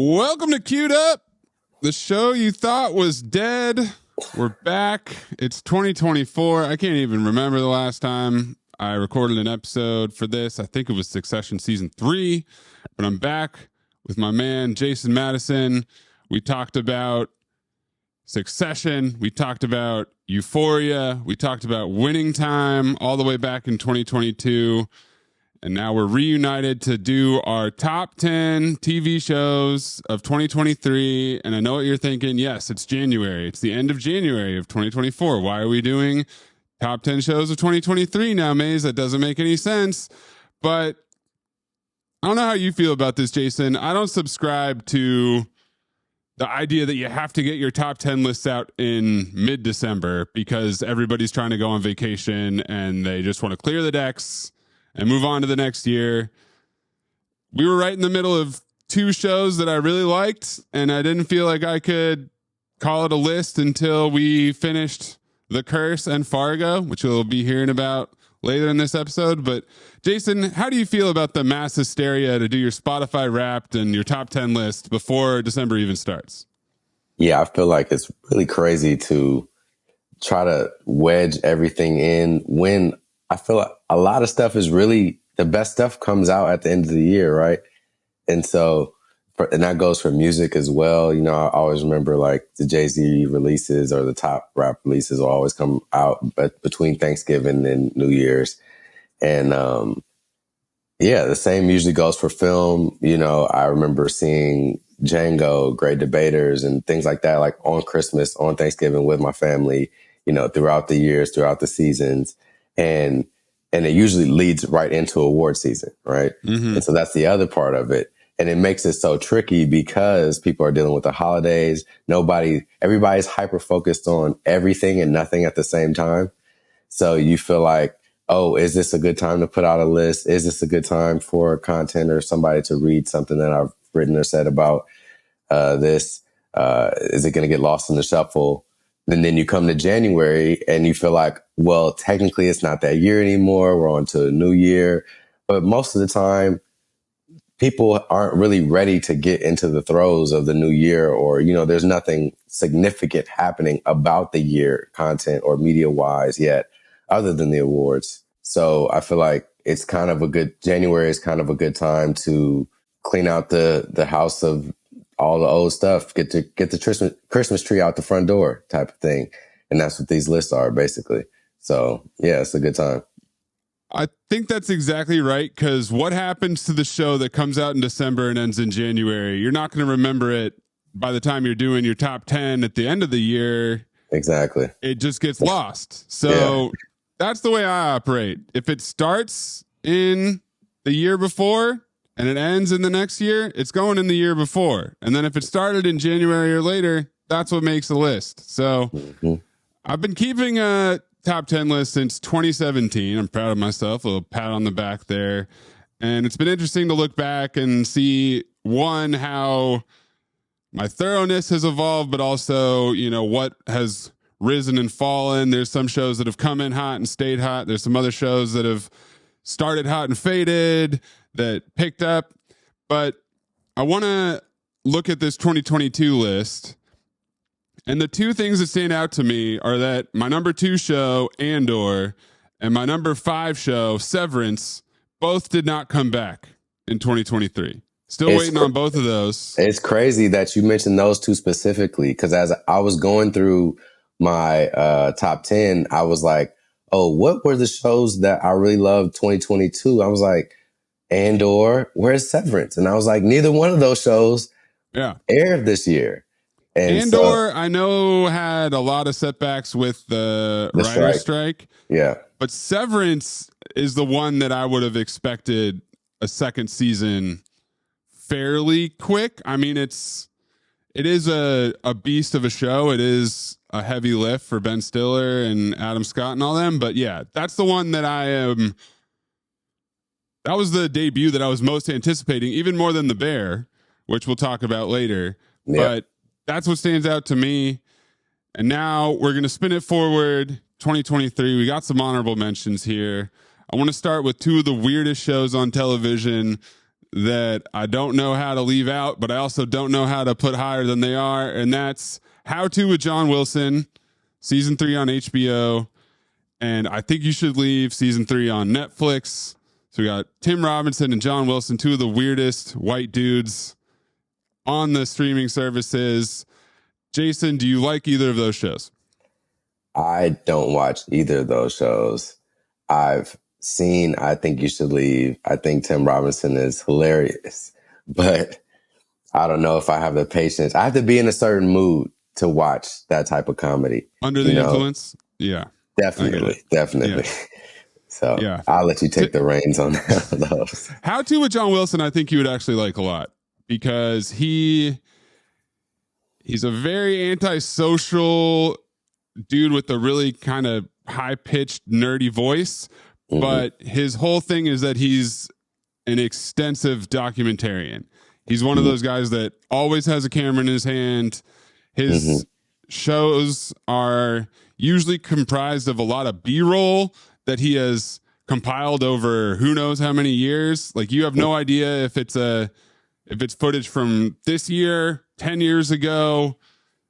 Welcome to Queued Up, the show you thought was dead. We're back. It's 2024. I can't even remember the last time I recorded an episode for this. I think it was Succession Season 3, but I'm back with my man, Jason Madison. We talked about Succession. We talked about Euphoria. We talked about Winning Time all the way back in 2022. And now we're reunited to do our top 10 TV shows of 2023. And I know what you're thinking. Yes, it's January. It's the end of January of 2024. Why are we doing top 10 shows of 2023 now, Maze? That doesn't make any sense. But I don't know how you feel about this, Jason. I don't subscribe to the idea that you have to get your top 10 lists out in mid-December because everybody's trying to go on vacation and they just want to clear the decks and move on to the next year. We were right in the middle of two shows that I really liked, and I didn't feel like I could call it a list until we finished The Curse and Fargo, which we'll be hearing about later in this episode. But Jason, how do you feel about the mass hysteria to do your Spotify Wrapped and your top 10 list before December even starts? Yeah, I feel like it's really crazy to try to wedge everything in when I feel like a lot of stuff is really, the best stuff comes out at the end of the year, right? And so, and that goes for music as well. You know, I always remember like the Jay-Z releases or the top rap releases will always come out between Thanksgiving and New Year's. And yeah, the same usually goes for film. You know, I remember seeing Django, Great Debaters, and things like that, like on Christmas, on Thanksgiving with my family, you know, throughout the years, throughout the seasons. And it usually leads right into award season, right? Mm-hmm. And so that's the other part of it. And it makes it so tricky because people are dealing with the holidays. Everybody's hyper focused on everything and nothing at the same time. So you feel like, oh, is this a good time to put out a list? Is this a good time for content or somebody to read something that I've written or said about this? Is it going to get lost in the shuffle? And then you come to January and you feel like, well, technically it's not that year anymore. We're on to a new year. But most of the time, people aren't really ready to get into the throes of the new year, or, you know, there's nothing significant happening about the year, content or media wise yet, other than the awards. So I feel like January is kind of a good time to clean out the house of all the old stuff, get the Christmas tree out the front door type of thing. And that's what these lists are basically. So yeah, it's a good time. I think that's exactly right. Cause what happens to the show that comes out in December and ends in January? You're not going to remember it by the time you're doing your top 10 at the end of the year. Exactly. It just gets lost. So That's the way I operate. If it starts in the year before and it ends in the next year, it's going in the year before. And then if it started in January or later, that's what makes the list. So I've been keeping a top 10 list since 2017. I'm proud of myself. A little pat on the back there. And it's been interesting to look back and see, one, how my thoroughness has evolved, but also, you know, what has risen and fallen. There's some shows that have come in hot and stayed hot. There's some other shows that have started hot and faded, that picked up. But I want to look at this 2022 list. And the two things that stand out to me are that my number 2 show, Andor, and my number 5 show, Severance, both did not come back in 2023. Still waiting on both of those. It's crazy that you mentioned those two specifically, because as I was going through my top 10, I was like, oh, what were the shows that I really loved 2022? I was like, Andor, where's Severance? And I was like, neither one of those shows aired this year. And Andor, I know, had a lot of setbacks with the writer's strike. Yeah. But Severance is the one that I would have expected a second season fairly quick. I mean, it is a beast of a show. It is a heavy lift for Ben Stiller and Adam Scott and all them. But yeah, that's the one that that was the debut that I was most anticipating, even more than The Bear, which we'll talk about later. Yeah. But that's what stands out to me. And now we're going to spin it forward, 2023. We got some honorable mentions here. I want to start with two of the weirdest shows on television that I don't know how to leave out, but I also don't know how to put higher than they are. And that's How To with John Wilson, season 3 on HBO. And I Think You Should Leave, season 3 on Netflix. So we got Tim Robinson and John Wilson, two of the weirdest white dudes on the streaming services. Jason, do you like either of those shows? I don't watch either of those shows. I've seen I Think You Should Leave. I think Tim Robinson is hilarious, but I don't know if I have the patience. I have to be in a certain mood to watch that type of comedy. Under the influence? Yeah. Definitely. Yeah. So yeah. I'll let you take the reins on those. How To with John Wilson, I think you would actually like a lot, because he's a very antisocial dude with a really kind of high-pitched, nerdy voice. Mm-hmm. But his whole thing is that he's an extensive documentarian. He's one of those guys that always has a camera in his hand. His shows are usually comprised of a lot of B-roll that he has compiled over who knows how many years. Like, you have no idea if it's footage from this year, 10 years ago.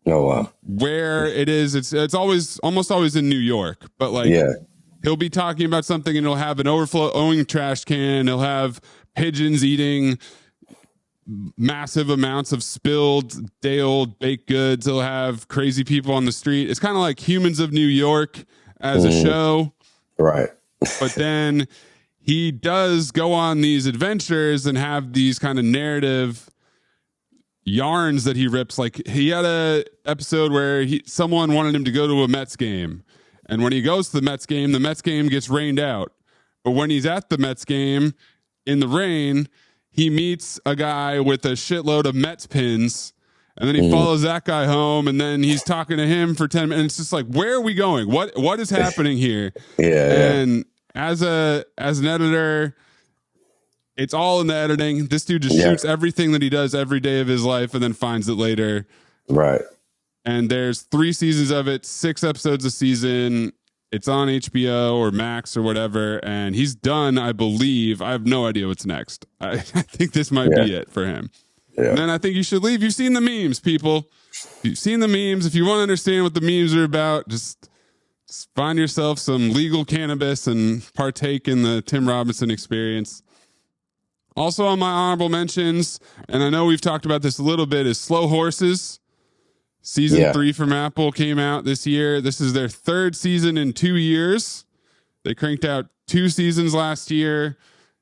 Oh, wow. Where it is. It's almost always in New York, but he'll be talking about something and he'll have an overflowing trash can. He'll have pigeons eating massive amounts of spilled day-old baked goods. He'll have crazy people on the street. It's kind of like Humans of New York as a show. Right. But then he does go on these adventures and have these kind of narrative yarns that he rips. Like, he had a episode where someone wanted him to go to a Mets game. And when he goes to the Mets game gets rained out. But when he's at the Mets game in the rain, he meets a guy with a shitload of Mets pins, and then he follows that guy home, and then he's talking to him for 10 minutes. It's just like, where are we going? What is happening here? And as an editor, it's all in the editing. This dude just shoots everything that he does every day of his life and then finds it later. Right. And there's 3 seasons of it, 6 episodes a season. It's on HBO or Max or whatever, and he's done, I believe. I have no idea what's next. I think this might be it for him. Yeah. And then I Think You Should Leave. You've seen the memes, people. You've seen the memes. If you want to understand what the memes are about, just find yourself some legal cannabis and partake in the Tim Robinson experience. Also on my honorable mentions, and I know we've talked about this a little bit, is Slow Horses. Season 3 from Apple came out this year. This is their 3rd season in 2 years. They cranked out 2 seasons last year,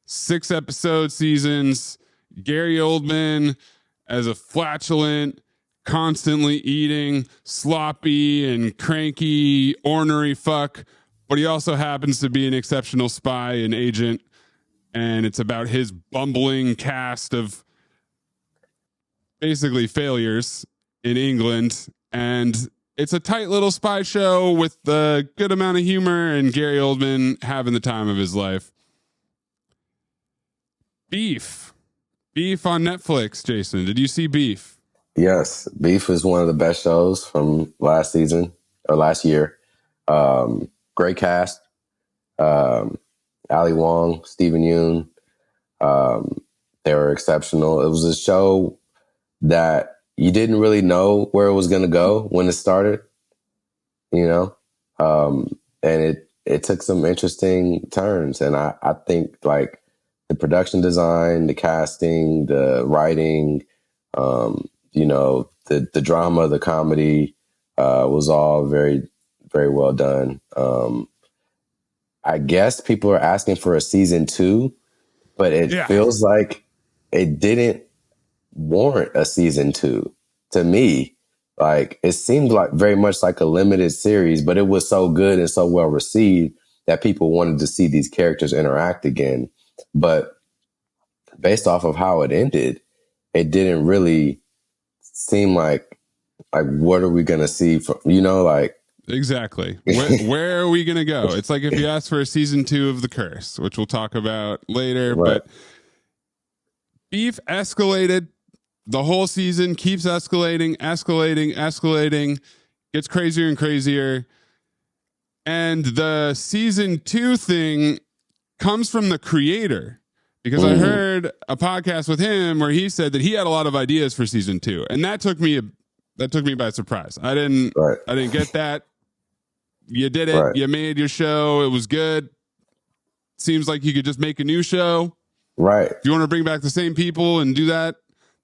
6 episode seasons. Gary Oldman as a flatulent, constantly eating, sloppy and cranky, ornery fuck. But he also happens to be an exceptional spy and agent. And it's about his bumbling cast of basically failures in England, and it's a tight little spy show with a good amount of humor and Gary Oldman having the time of his life. Beef on Netflix. Jason, did you see Beef? Yes, Beef is one of the best shows from last season or last year. Great cast. Ali Wong, Stephen Yoon. They were exceptional. It was a show that you didn't really know where it was going to go when it started, and it took some interesting turns. And I think, like, the production design, the casting, the writing, the drama, the comedy was all very, very well done. I guess people are asking for a season 2, but it feels like it didn't warrant a season 2 to me. Like, it seemed like very much like a limited series, but it was so good and so well received that people wanted to see these characters interact again. But based off of how it ended, it didn't really seem like what are we going to see from, Exactly. Where are we going to go? It's like if you ask for a season 2 of The Curse, which we'll talk about later, but Beef escalated the whole season, keeps escalating, gets crazier and crazier. And the season 2 thing comes from the creator. because I heard a podcast with him where he said that he had a lot of ideas for season 2, and that took me by surprise. I didn't get that. You did it. Right. You made your show. It was good. Seems like you could just make a new show. Right. If you want to bring back the same people and do that,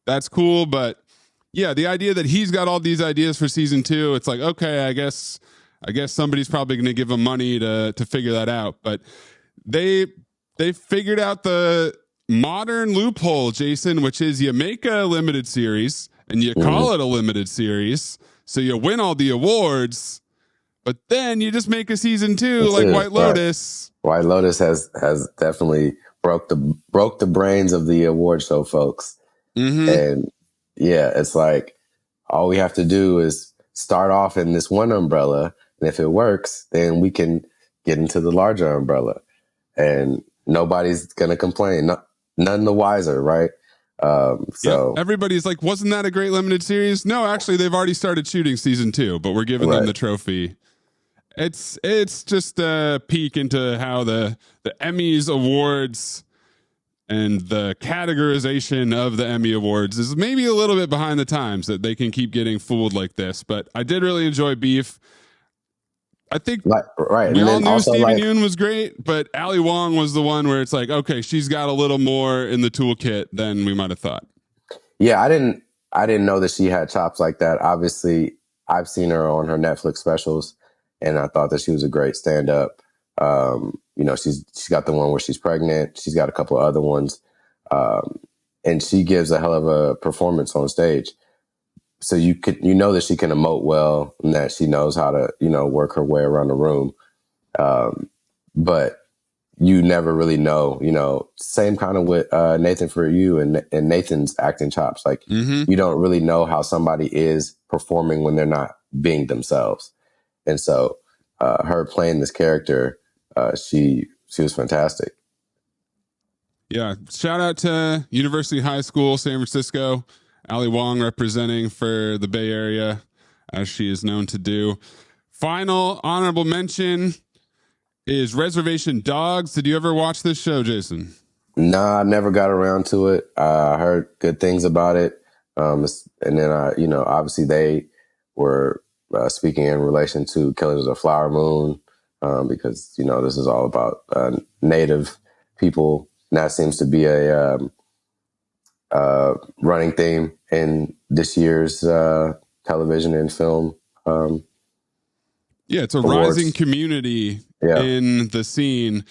that's cool. But yeah, the idea that he's got all these ideas for season 2, it's like, okay, I guess somebody's probably going to give him money to figure that out. But they figured out the modern loophole, Jason, which is you make a limited series and you call it a limited series, so you win all the awards, but then you just make a season 2 like White Lotus. Right. White Lotus has definitely broke the brains of the award show folks. And yeah, it's like all we have to do is start off in this one umbrella, and if it works, then we can get into the larger umbrella, and nobody's gonna complain. None the wiser, right? So everybody's like, wasn't that a great limited series? No, actually, they've already started shooting season 2, but we're giving them the trophy. It's just a peek into how the Emmys awards and the categorization of the Emmy Awards is maybe a little bit behind the times, that they can keep getting fooled like this. But I did really enjoy Beef. I think we all knew Steven Yeun was great, but Ali Wong was the one where it's like, okay, she's got a little more in the toolkit than we might have thought. Yeah, I didn't know that she had chops like that. Obviously, I've seen her on her Netflix specials, and I thought that she was a great stand-up. She's got the one where she's pregnant. She's got a couple of other ones. And she gives a hell of a performance on stage. So you know that she can emote well, and that she knows how to, work her way around the room. But you never really know, same kind of with Nathan For You and Nathan's acting chops. Like you don't really know how somebody is performing when they're not being themselves. And so her playing this character, she was fantastic. Yeah. Shout out to University High School, San Francisco. Ali Wong representing for the Bay Area, as she is known to do. Final honorable mention is Reservation Dogs. Did you ever watch this show, Jason? Nah, I never got around to it. I heard good things about it. And then, obviously they were speaking in relation to Killers of the Flower Moon, because, this is all about Native people. And that seems to be a running theme in this year's television and film. It's a awards. rising community in the scene.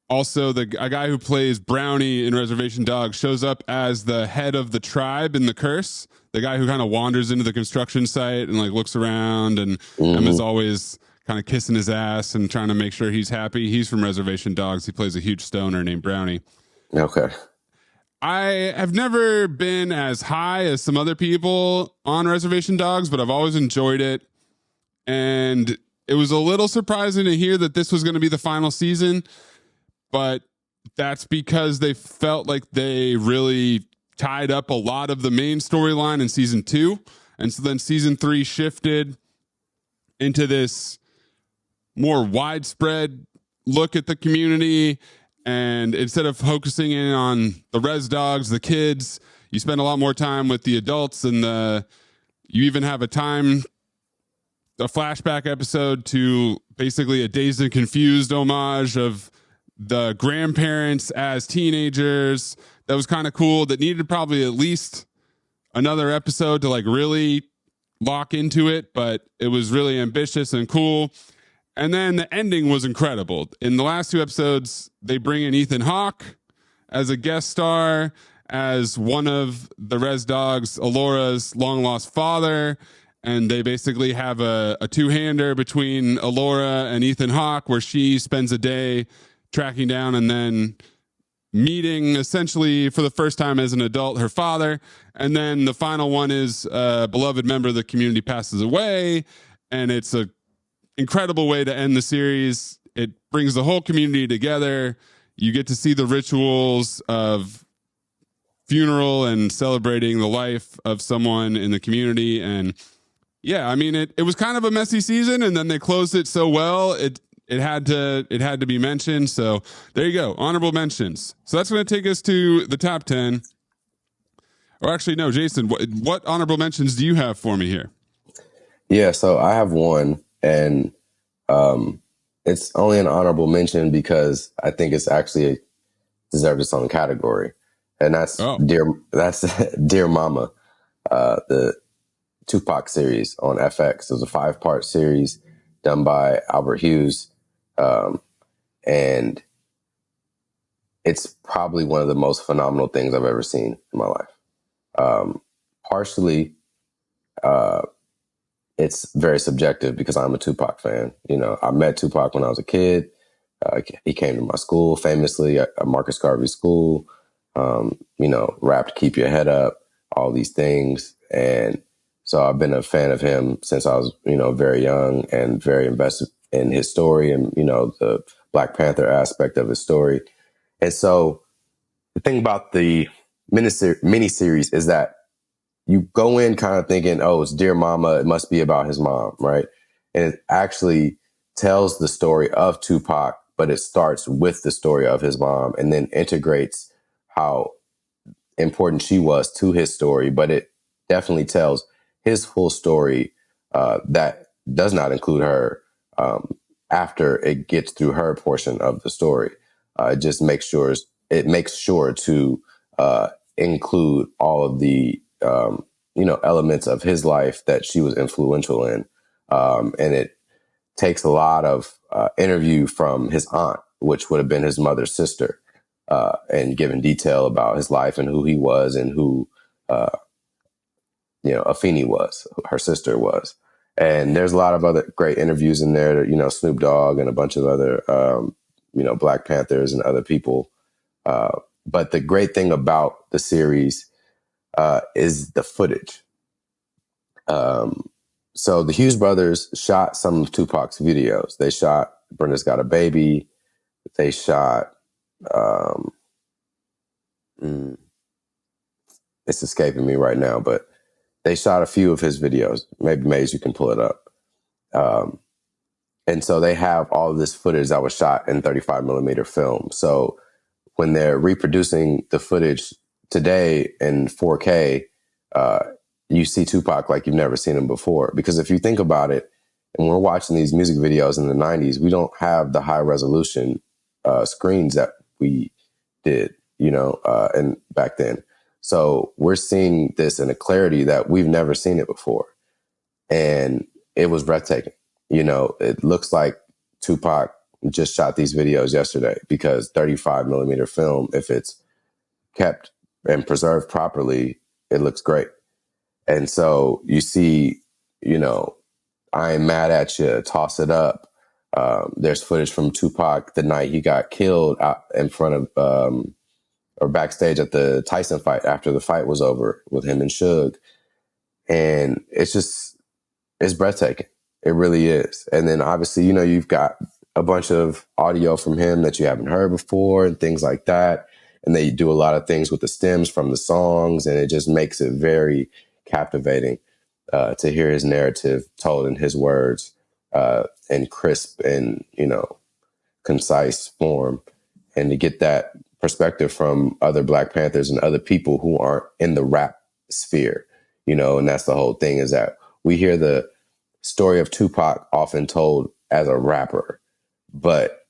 Also, a guy who plays Brownie in Reservation Dogs shows up as the head of the tribe in The Curse. The guy who kind of wanders into the construction site and looks around, and Emma's always kind of kissing his ass and trying to make sure he's happy. He's from Reservation Dogs. He plays a huge stoner named Brownie. Okay. I have never been as high as some other people on Reservation Dogs, but I've always enjoyed it. And it was a little surprising to hear that this was going to be the final season, but that's because they felt like they really tied up a lot of the main storyline in season 2. And so then season 3 shifted into this more widespread look at the community. And instead of focusing in on the res dogs, the kids, you spend a lot more time with the adults, and you even have a flashback episode to basically a Dazed and Confused homage of the grandparents as teenagers. That was kind of cool. That needed probably at least another episode to really lock into it, but it was really ambitious and cool. And then the ending was incredible. In the last 2 episodes, they bring in Ethan Hawke as a guest star, as one of the res dogs, Alora's long lost father. And they basically have a 2-hander between Alora and Ethan Hawke, where she spends a day tracking down and then meeting essentially for the first time as an adult her father. And then the final one is a beloved member of the community passes away, and it's a incredible way to end the series. It brings the whole community together. You get to see the rituals of funeral and celebrating the life of someone in the community. And yeah, I mean, it was kind of a messy season, and then they closed it so well. It it had to be mentioned. So there you go, honorable mentions. So that's going to take us to the top 10. Or actually, no, Jason, what honorable mentions do you have for me here? Yeah, so I have one, and it's only an honorable mention because I think it's actually deserves its own category, and that's Dear Mama, the Tupac series on FX. It was a 5-part series done by Albert Hughes, and it's probably one of the most phenomenal things I've ever seen in my life. Partially, it's very subjective because I'm a Tupac fan. You know, I met Tupac when I was a kid. He came to my school famously at Marcus Garvey School, you know, rapped Keep Your Head Up, all these things. And so I've been a fan of him since I was, you know, very young and very invested in his story and, you know, the Black Panther aspect of his story. And so the thing about the miniseries is that you go in kind of thinking, oh, it's Dear Mama. It must be about his mom, right? And it actually tells the story of Tupac, but it starts with the story of his mom and then integrates how important she was to his story. But it definitely tells his full story that does not include her after it gets through her portion of the story. It just makes sure to include all of the you know, elements of his life that she was influential in. And it takes a lot of interview from his aunt, which would have been his mother's sister, and giving detail about his life and who he was and who, you know, Afeni was, her sister was. And there's a lot of other great interviews in there, you know, Snoop Dogg and a bunch of other, you know, Black Panthers and other people. But the great thing about the series is the footage. So the Hughes brothers shot some of Tupac's videos. They shot Brenda's Got a Baby. They shot, it's escaping me right now, but they shot a few of his videos. Maybe Maze, you can pull it up. And so they have all of this footage that was shot in 35 millimeter film. So when they're reproducing the footage today in 4K, you see Tupac like you've never seen him before. Because if you think about it, and we're watching these music videos in the 90s, we don't have the high resolution screens that we did, you know, and back then. So we're seeing this in a clarity that we've never seen it before. And it was breathtaking. You know, it looks like Tupac just shot these videos yesterday because 35 millimeter film, if it's kept and preserved properly, it looks great. And so you see, you know, I Ain't Mad at You, Toss It Up. There's footage from Tupac the night he got killed out in front of, or backstage at the Tyson fight after the fight was over with him and Suge. And it's breathtaking. It really is. And then obviously, you know, you've got a bunch of audio from him that you haven't heard before and things like that. And they do a lot of things with the stems from the songs, and it just makes it very captivating to hear his narrative told in his words in crisp and, you know, concise form, and to get that perspective from other Black Panthers and other people who aren't in the rap sphere, you know. And that's the whole thing, is that we hear the story of Tupac often told as a rapper, but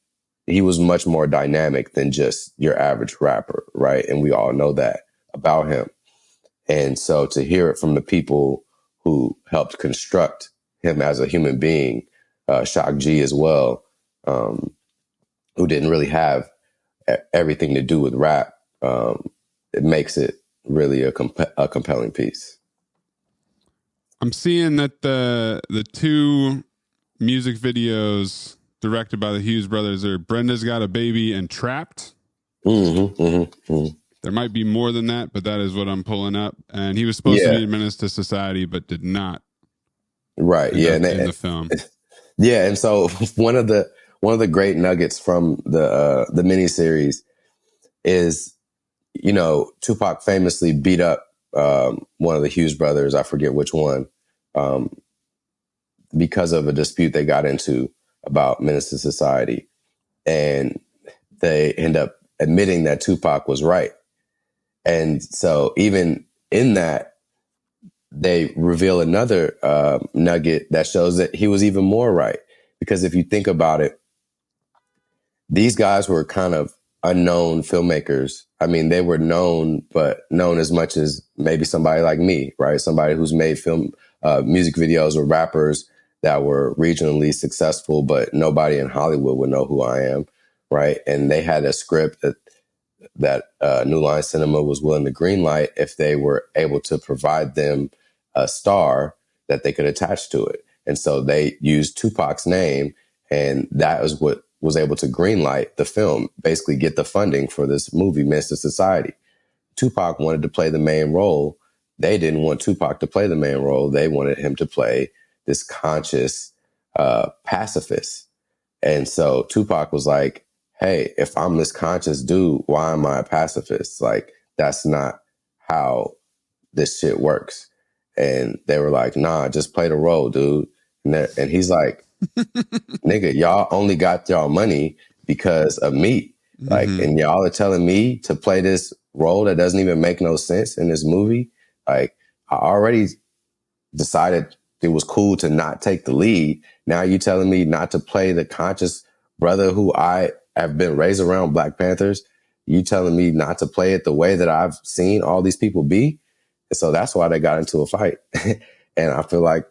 he was much more dynamic than just your average rapper, right? And we all know that about him. And so to hear it from the people who helped construct him as a human being, Shock G as well, who didn't really have everything to do with rap, it makes it really a compelling piece. I'm seeing that the two music videos directed by the Hughes brothers are Brenda's Got a Baby and Trapped. There might be more than that, but that is what I'm pulling up. And he was supposed to be a menace to society, but did not. Right. Yeah. In the film. Yeah. And so one of the great nuggets from the miniseries is, you know, Tupac famously beat up one of the Hughes brothers. I forget which one, because of a dispute they got into about Menace to Society. And they end up admitting that Tupac was right. And so even in that, they reveal another nugget that shows that he was even more right. Because if you think about it, these guys were kind of unknown filmmakers. I mean, they were known, but known as much as maybe somebody like me, right? Somebody who's made music videos or rappers that were regionally successful, but nobody in Hollywood would know who I am, right? And they had a script that New Line Cinema was willing to greenlight if they were able to provide them a star that they could attach to it. And so they used Tupac's name, and that is what was able to greenlight the film, basically get the funding for this movie, Menace to Society. Tupac wanted to play the main role. They didn't want Tupac to play the main role. They wanted him to play this conscious pacifist. And so Tupac was like, hey, if I'm this conscious dude, why am I a pacifist? Like, that's not how this shit works. And they were like, nah, just play the role, dude. And he's like, nigga, y'all only got y'all money because of me. Like, and y'all are telling me to play this role that doesn't even make no sense in this movie. Like, I already decided it was cool to not take the lead. Now you telling me not to play the conscious brother who I have been raised around Black Panthers. You telling me not to play it the way that I've seen all these people be. And so that's why they got into a fight. And I feel like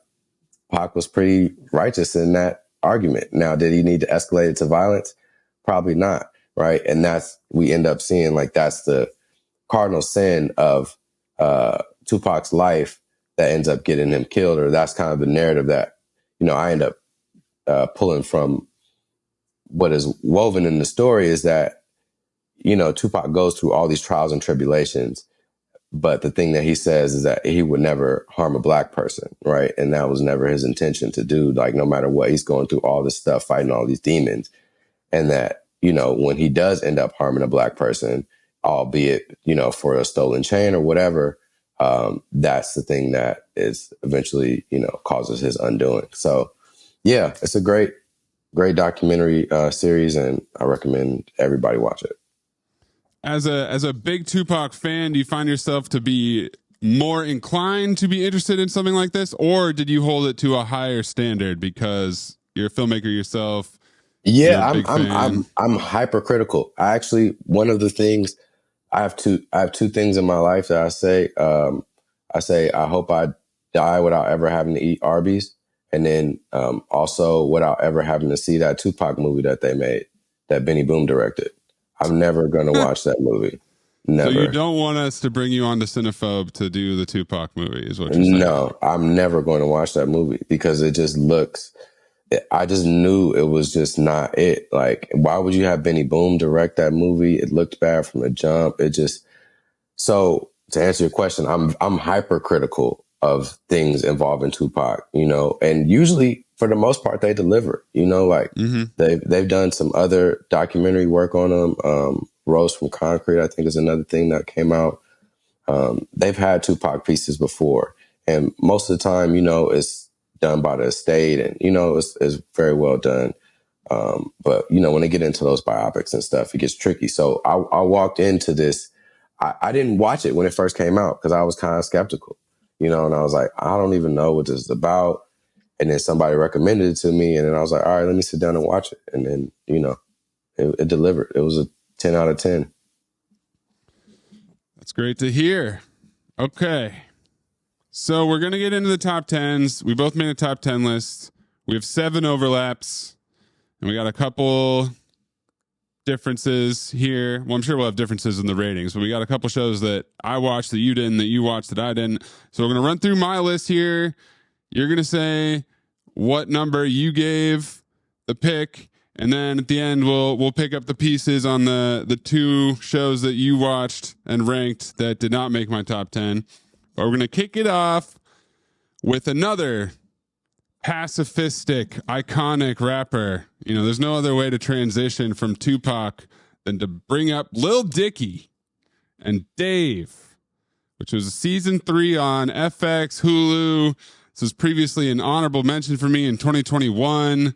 Pac was pretty righteous in that argument. Now, did he need to escalate it to violence? Probably not. Right. And we end up seeing like that's the cardinal sin of Tupac's life that ends up getting him killed, or that's kind of the narrative that, I end up pulling from what is woven in the story is that, Tupac goes through all these trials and tribulations. But the thing that he says is that he would never harm a Black person, right? And that was never his intention to do. Like, no matter what, he's going through all this stuff, fighting all these demons. And that, when he does end up harming a Black person, albeit, for a stolen chain or whatever, that's the thing that is eventually, causes his undoing. So, yeah, it's a great documentary series, and I recommend everybody watch it. As a big Tupac fan, do you find yourself to be more inclined to be interested in something like this, or did you hold it to a higher standard because you're a filmmaker yourself? Yeah, I'm hypercritical. I actually, one of the things I have two things in my life that I say. I hope I die without ever having to eat Arby's, and then also without ever having to see that Tupac movie that they made, that Benny Boom directed. I'm never going to watch that movie. Never. So you don't want us to bring you on to Cinephobe to do the Tupac movie, is what you're saying? No, I'm never going to watch that movie because it just looks. I just knew it was just not it. Like, why would you have Benny Boom direct that movie? It looked bad from the jump. It just. So to answer your question, I'm hypercritical of things involving Tupac, and usually for the most part they deliver, they've done some other documentary work on them. Rose from Concrete, I think, is another thing that came out. They've had Tupac pieces before, and most of the time, it's done by the estate, and it's very well done. But when they get into those biopics and stuff, it gets tricky. So I walked into this. I didn't watch it when it first came out because I was kind of skeptical, and I was like, I don't even know what this is about. And then somebody recommended it to me, and then I was like, all right, let me sit down and watch it. And then, it delivered. It was a 10 out of 10. That's great to hear. Okay. So we're going to get into the top 10s. We both made a top 10 list. We have 7 overlaps, and we got a couple differences here. Well, I'm sure we'll have differences in the ratings, but we got a couple shows that I watched that you didn't, that you watched that I didn't. So we're going to run through my list here. You're going to say what number you gave the pick, and then at the end we'll pick up the pieces on the 2 shows that you watched and ranked that did not make my top 10. But we're going to kick it off with another pacifistic, iconic rapper. There's no other way to transition from Tupac than to bring up Lil Dicky and Dave, which was season 3 on FX, Hulu. This was previously an honorable mention for me in 2021.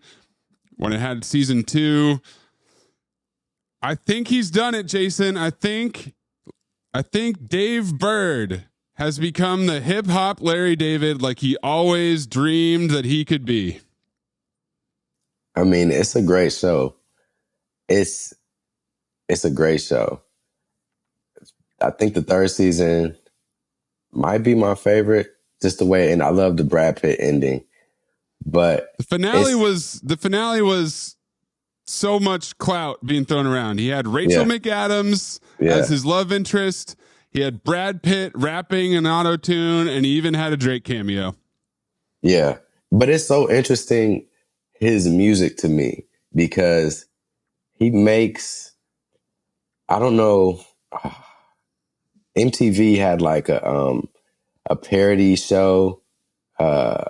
when it had season 2. I think he's done it, Jason. I think Dave Bird has become the hip hop Larry David, like he always dreamed that he could be. I mean, it's a great show. It's a great show. I think the 3rd season might be my favorite, just the way, and I love the Brad Pitt ending. But the finale was so much clout being thrown around. He had Rachel McAdams as his love interest. He had Brad Pitt rapping in auto-tune, and he even had a Drake cameo. Yeah. But it's so interesting, his music to me, because he makes, I don't know, MTV had like a parody show, a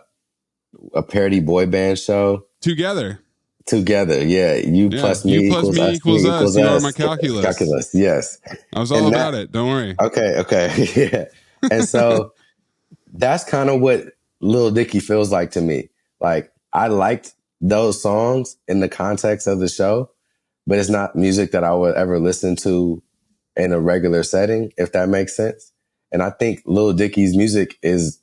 parody boy band show. Together, yeah. You plus me equals us. You are my calculus. Yes. I was all about it. Don't worry. Okay. Yeah. And so that's kind of what Lil Dicky feels like to me. Like, I liked those songs in the context of the show, but it's not music that I would ever listen to in a regular setting, if that makes sense. And I think Lil Dicky's music is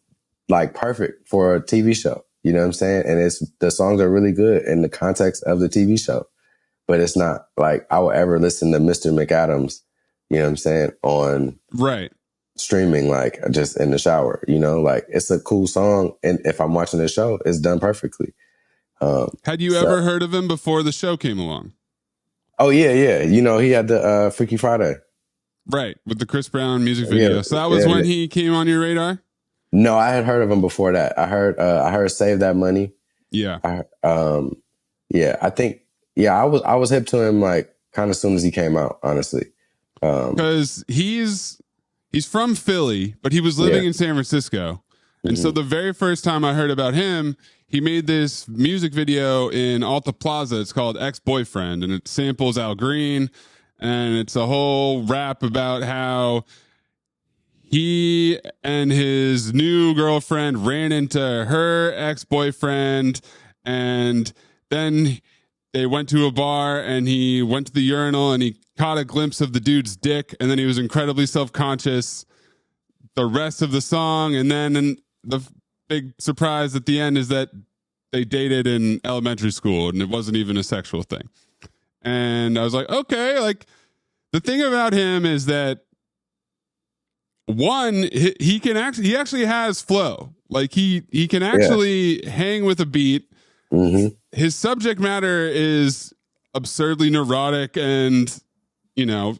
like perfect for a TV show. You know what I'm saying? And the songs are really good in the context of the TV show, but it's not like I would ever listen to Mr. McAdams, you know what I'm saying, on streaming, like just in the shower, you know, like it's a cool song. And if I'm watching the show, it's done perfectly. Had you ever heard of him before the show came along? Oh yeah. You know, he had the Freaky Friday. Right. With the Chris Brown music video. So that was when he came on your radar? No, I had heard of him before that. I heard Save That Money. Yeah. I think I was hip to him like kind of as soon as he came out, honestly. Because he's from Philly, but he was living in San Francisco. And so the very first time I heard about him, he made this music video in Alta Plaza. It's called Ex-Boyfriend, and it samples Al Green, and it's a whole rap about how he and his new girlfriend ran into her ex-boyfriend, and then they went to a bar, and he went to the urinal, and he caught a glimpse of the dude's dick, and then he was incredibly self-conscious the rest of the song. And then the big surprise at the end is that they dated in elementary school, and it wasn't even a sexual thing. And I was like, okay, like the thing about him is that one, he actually has flow. Like he can actually hang with a beat. His subject matter is absurdly neurotic and, you know,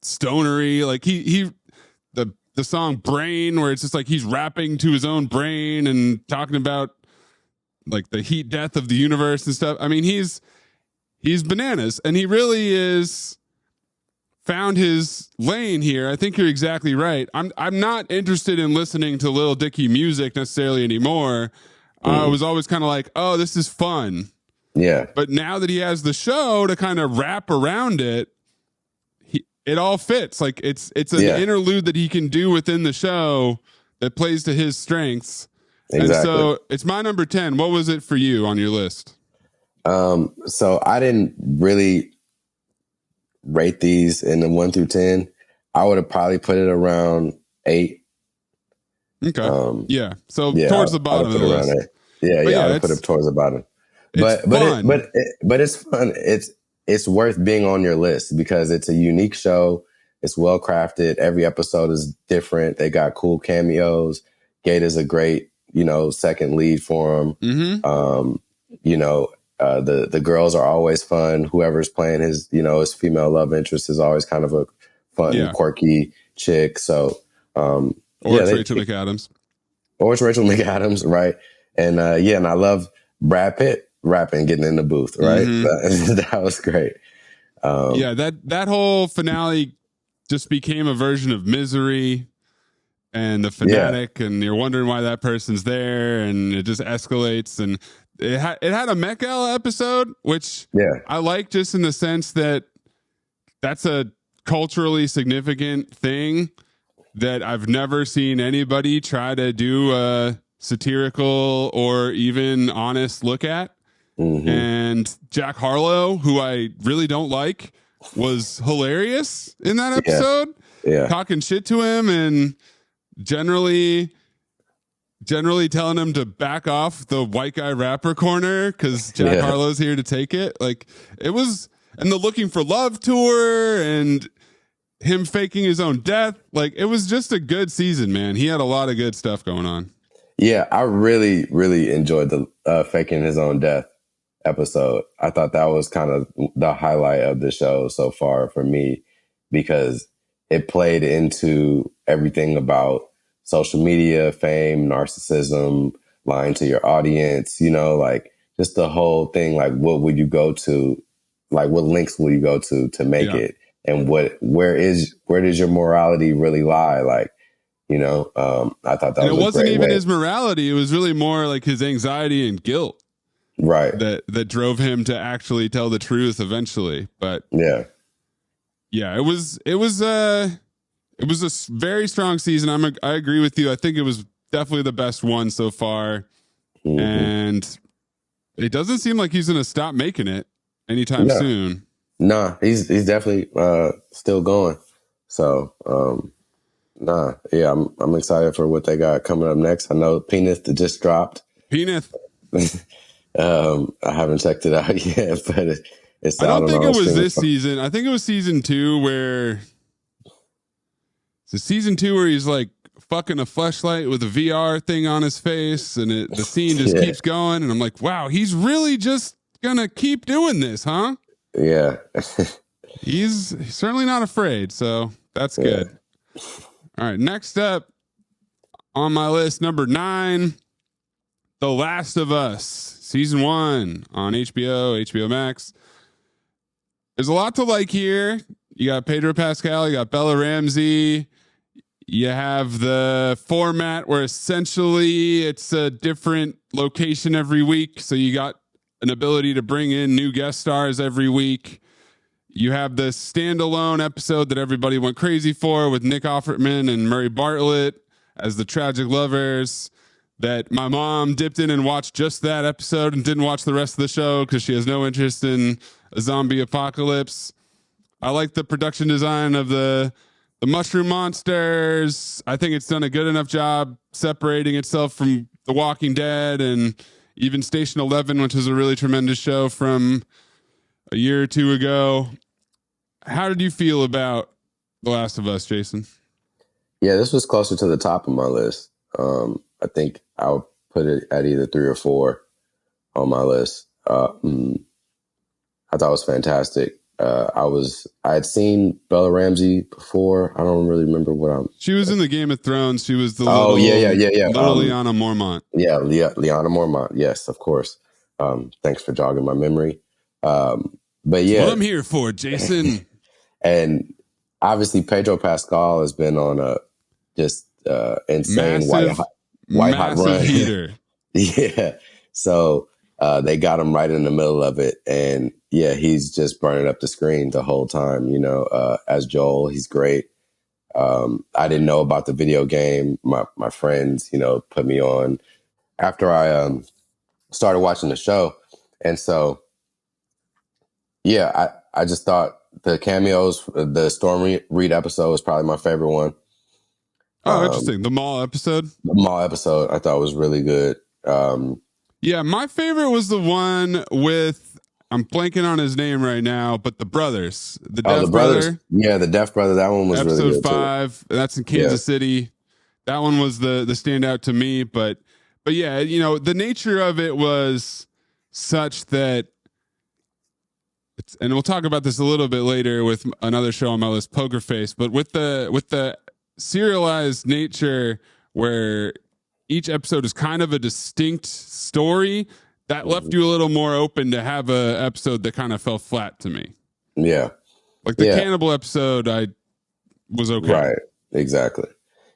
stonery. Like the song Brain, where it's just like he's rapping to his own brain and talking about like the heat death of the universe and stuff. I mean, he's bananas, and he really is found his lane here. I think you're exactly right. I'm not interested in listening to Lil Dicky music necessarily anymore. I was always kind of like, oh, this is fun. Yeah. But now that he has the show to kind of wrap around it, it all fits. Like it's an interlude that he can do within the show that plays to his strengths. Exactly. And so it's my number 10. What was it for you on your list? So I didn't really rate these in the 1 through 10. I would have probably put it around 8. Okay. Towards the bottom of the list. I would put it towards the bottom. But it's fun. It's worth being on your list because it's a unique show. It's well crafted. Every episode is different. They got cool cameos. Gator's a great, second lead for him. The girls are always fun. Whoever's playing his female love interest is always kind of a fun, quirky chick. So, Rachel McAdams. Or it's Rachel McAdams, right? And and I love Brad Pitt rapping, getting in the booth, right? That was great. That whole finale just became a version of Misery and The Fanatic, and you're wondering why that person's there, and it just escalates. And it had a Mecca episode, which I like, just in the sense that that's a culturally significant thing that I've never seen anybody try to do a satirical or even honest look at. And Jack Harlow, who I really don't like, was hilarious in that episode. Yeah. Talking shit to him and generally telling him to back off the white guy rapper corner because Jack Harlow's here to take it. Like, it was, and the Looking for Love tour and him faking his own death. Like, it was just a good season, man. He had a lot of good stuff going on. Yeah, I really, really enjoyed the faking his own death episode. I thought that was kind of the highlight of the show so far for me, because it played into everything about social media, fame, narcissism, lying to your audience, you know, like just the whole thing. Like, what would you go to? Like, what links will you go to make it? And where does your morality really lie? Like, you know, I thought that was a great way. It wasn't even his morality. It was really more like his anxiety and guilt. Right. That drove him to actually tell the truth eventually. But yeah, it was a very strong season. I agree with you. I think it was definitely the best one so far. And it doesn't seem like he's going to stop making it anytime soon. Nah, he's definitely still going. So, I'm excited for what they got coming up next. I know Penis that just dropped. Penis. I haven't checked it out yet, but it's. I don't think it was this season. I think it was season 2 where. It's season 2 where he's like fucking a fleshlight with a VR thing on his face, and the scene just keeps going. And I'm like, wow, he's really just gonna keep doing this, huh? Yeah. He's certainly not afraid, so that's good. All right, next up on my list, number 9, The Last of Us, season 1 on HBO Max. There's a lot to like here. You got Pedro Pascal, you got Bella Ramsey. You have the format where essentially it's a different location every week. So you got an ability to bring in new guest stars every week. You have the standalone episode that everybody went crazy for with Nick Offerman and Murray Bartlett as the tragic lovers, that my mom dipped in and watched just that episode and didn't watch the rest of the show because she has no interest in a zombie apocalypse. I like the production design of the mushroom monsters. I think it's done a good enough job separating itself from The Walking Dead and even Station 11, which is a really tremendous show from a year or 2 ago. How did you feel about The Last of Us, Jason? Yeah, this was closer to the top of my list. I think I'll put it at either 3 or 4 on my list. I thought it was fantastic. I had seen Bella Ramsey before. I don't really remember She was in the Game of Thrones. She was the little Lyanna Mormont. Yeah, Lyanna Mormont. Yes, of course. Thanks for jogging my memory. But yeah, what I'm here for, Jason. And obviously, Pedro Pascal has been on a just insane white hot run. Heater. Yeah. So they got him right in the middle of it, and yeah, he's just burning up the screen the whole time. You know, as Joel, he's great. I didn't know about the video game. My friends, you know, put me on after I started watching the show, and so yeah, I just thought the cameos, the Storm Reed episode was probably my favorite one. Oh, interesting. The mall episode. The mall episode I thought was really good. Yeah, my favorite was the one with, I'm blanking on his name right now, but the brothers, the deaf brother. Yeah, the deaf brother. That one was episode really good 5. Too. That's in Kansas City. That one was the standout to me. But yeah, you know, the nature of it was such that, and we'll talk about this a little bit later with another show on my list, Poker Face. But with the serialized nature where each episode is kind of a distinct story, that left you a little more open to have a episode that kind of fell flat to me. Yeah. Like the cannibal episode, I was okay. Right. Exactly.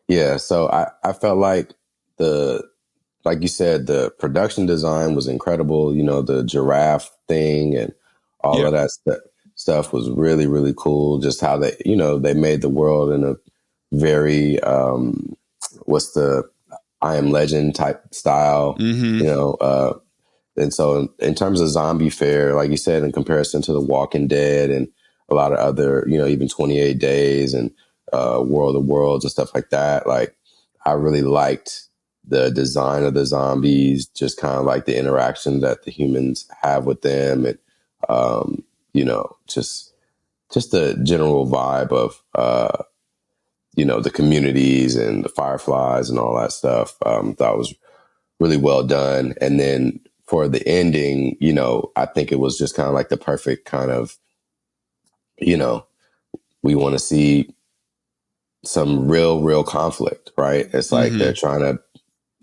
Yeah. So I felt like like you said, the production design was incredible. You know, the giraffe thing and all of that stuff was really, really cool. Just how they made the world in a very, what's the I Am Legend type style, you know, And so in terms of zombie fare, like you said, in comparison to The Walking Dead and a lot of other, even 28 Days and World of Worlds and stuff like that, like I really liked the design of the zombies, just kind of like the interaction that the humans have with them, and just the general vibe of the communities and the fireflies and all that stuff. Thought was really well done. And then for the ending, I think it was just kind of like the perfect kind of, we want to see some real conflict, right? It's like they're trying to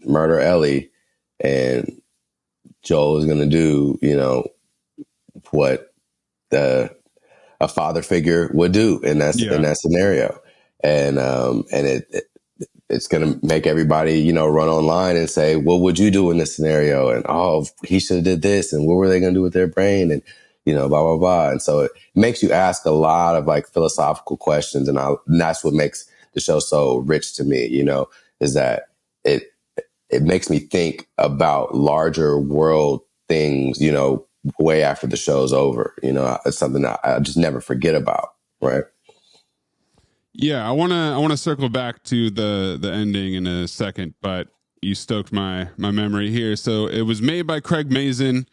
murder Ellie, and Joel is going to do, what a father figure would do in that scenario. And it's going to make everybody, run online and say, what would you do in this scenario? And, he should have did this. And what were they going to do with their brain? And, blah, blah, blah. And so it makes you ask a lot of like philosophical questions. And that's what makes the show so rich to me, is that it makes me think about larger world things, way after the show's over. It's something that I just never forget about. Right. Yeah, I wanna circle back to the ending in a second, but you stoked my memory here. So it was made by Craig Mazin,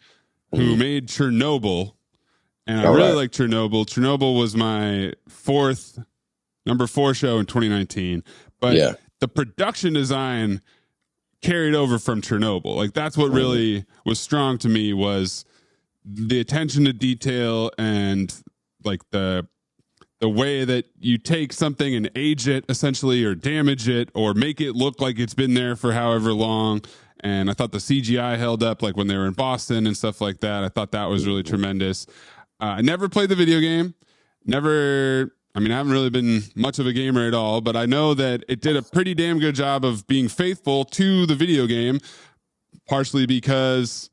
who made Chernobyl, and I really like Chernobyl. Chernobyl was my number 4 show in 2019, but the production design carried over from Chernobyl. Like that's what really was strong to me, was the attention to detail and like the way that you take something and age it essentially, or damage it, or make it look like it's been there for however long. And I thought the CGI held up, like when they were in Boston and stuff like that. I thought that was really tremendous. I never played the video game. I haven't really been much of a gamer at all, but I know that it did a pretty damn good job of being faithful to the video game, partially because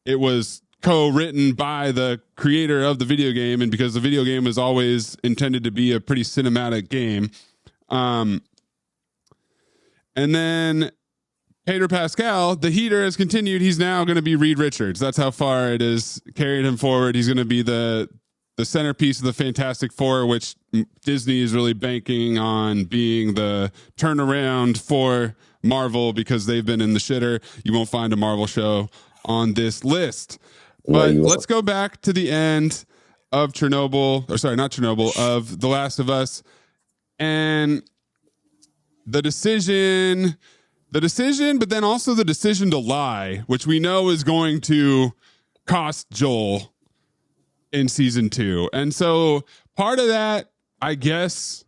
it was co-written by the creator of the video game, and because the video game was always intended to be a pretty cinematic game. And then Pedro Pascal, the heater has continued. He's now going to be Reed Richards. That's how far it has carried him forward. He's going to be the centerpiece of the Fantastic Four, which Disney is really banking on being the turnaround for Marvel, because they've been in the shitter. You won't find a Marvel show on this list. But let's go back to the end of Chernobyl, or sorry, not Chernobyl, of The Last of Us, and the decision, but then also the decision to lie, which we know is going to cost Joel in season 2. And so part of that, I guess,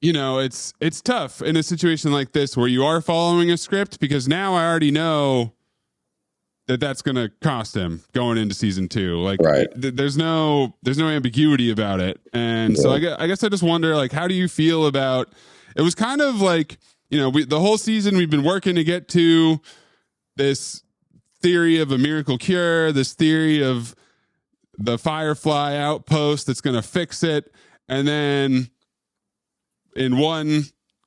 it's tough in a situation like this where you are following a script, because now I already know that's going to cost him going into season 2. Like there's no ambiguity about it. And so I guess I just wonder, like, how do you feel about, it was kind of like, the whole season we've been working to get to this theory of a miracle cure, this theory of the Firefly outpost that's going to fix it. And then in one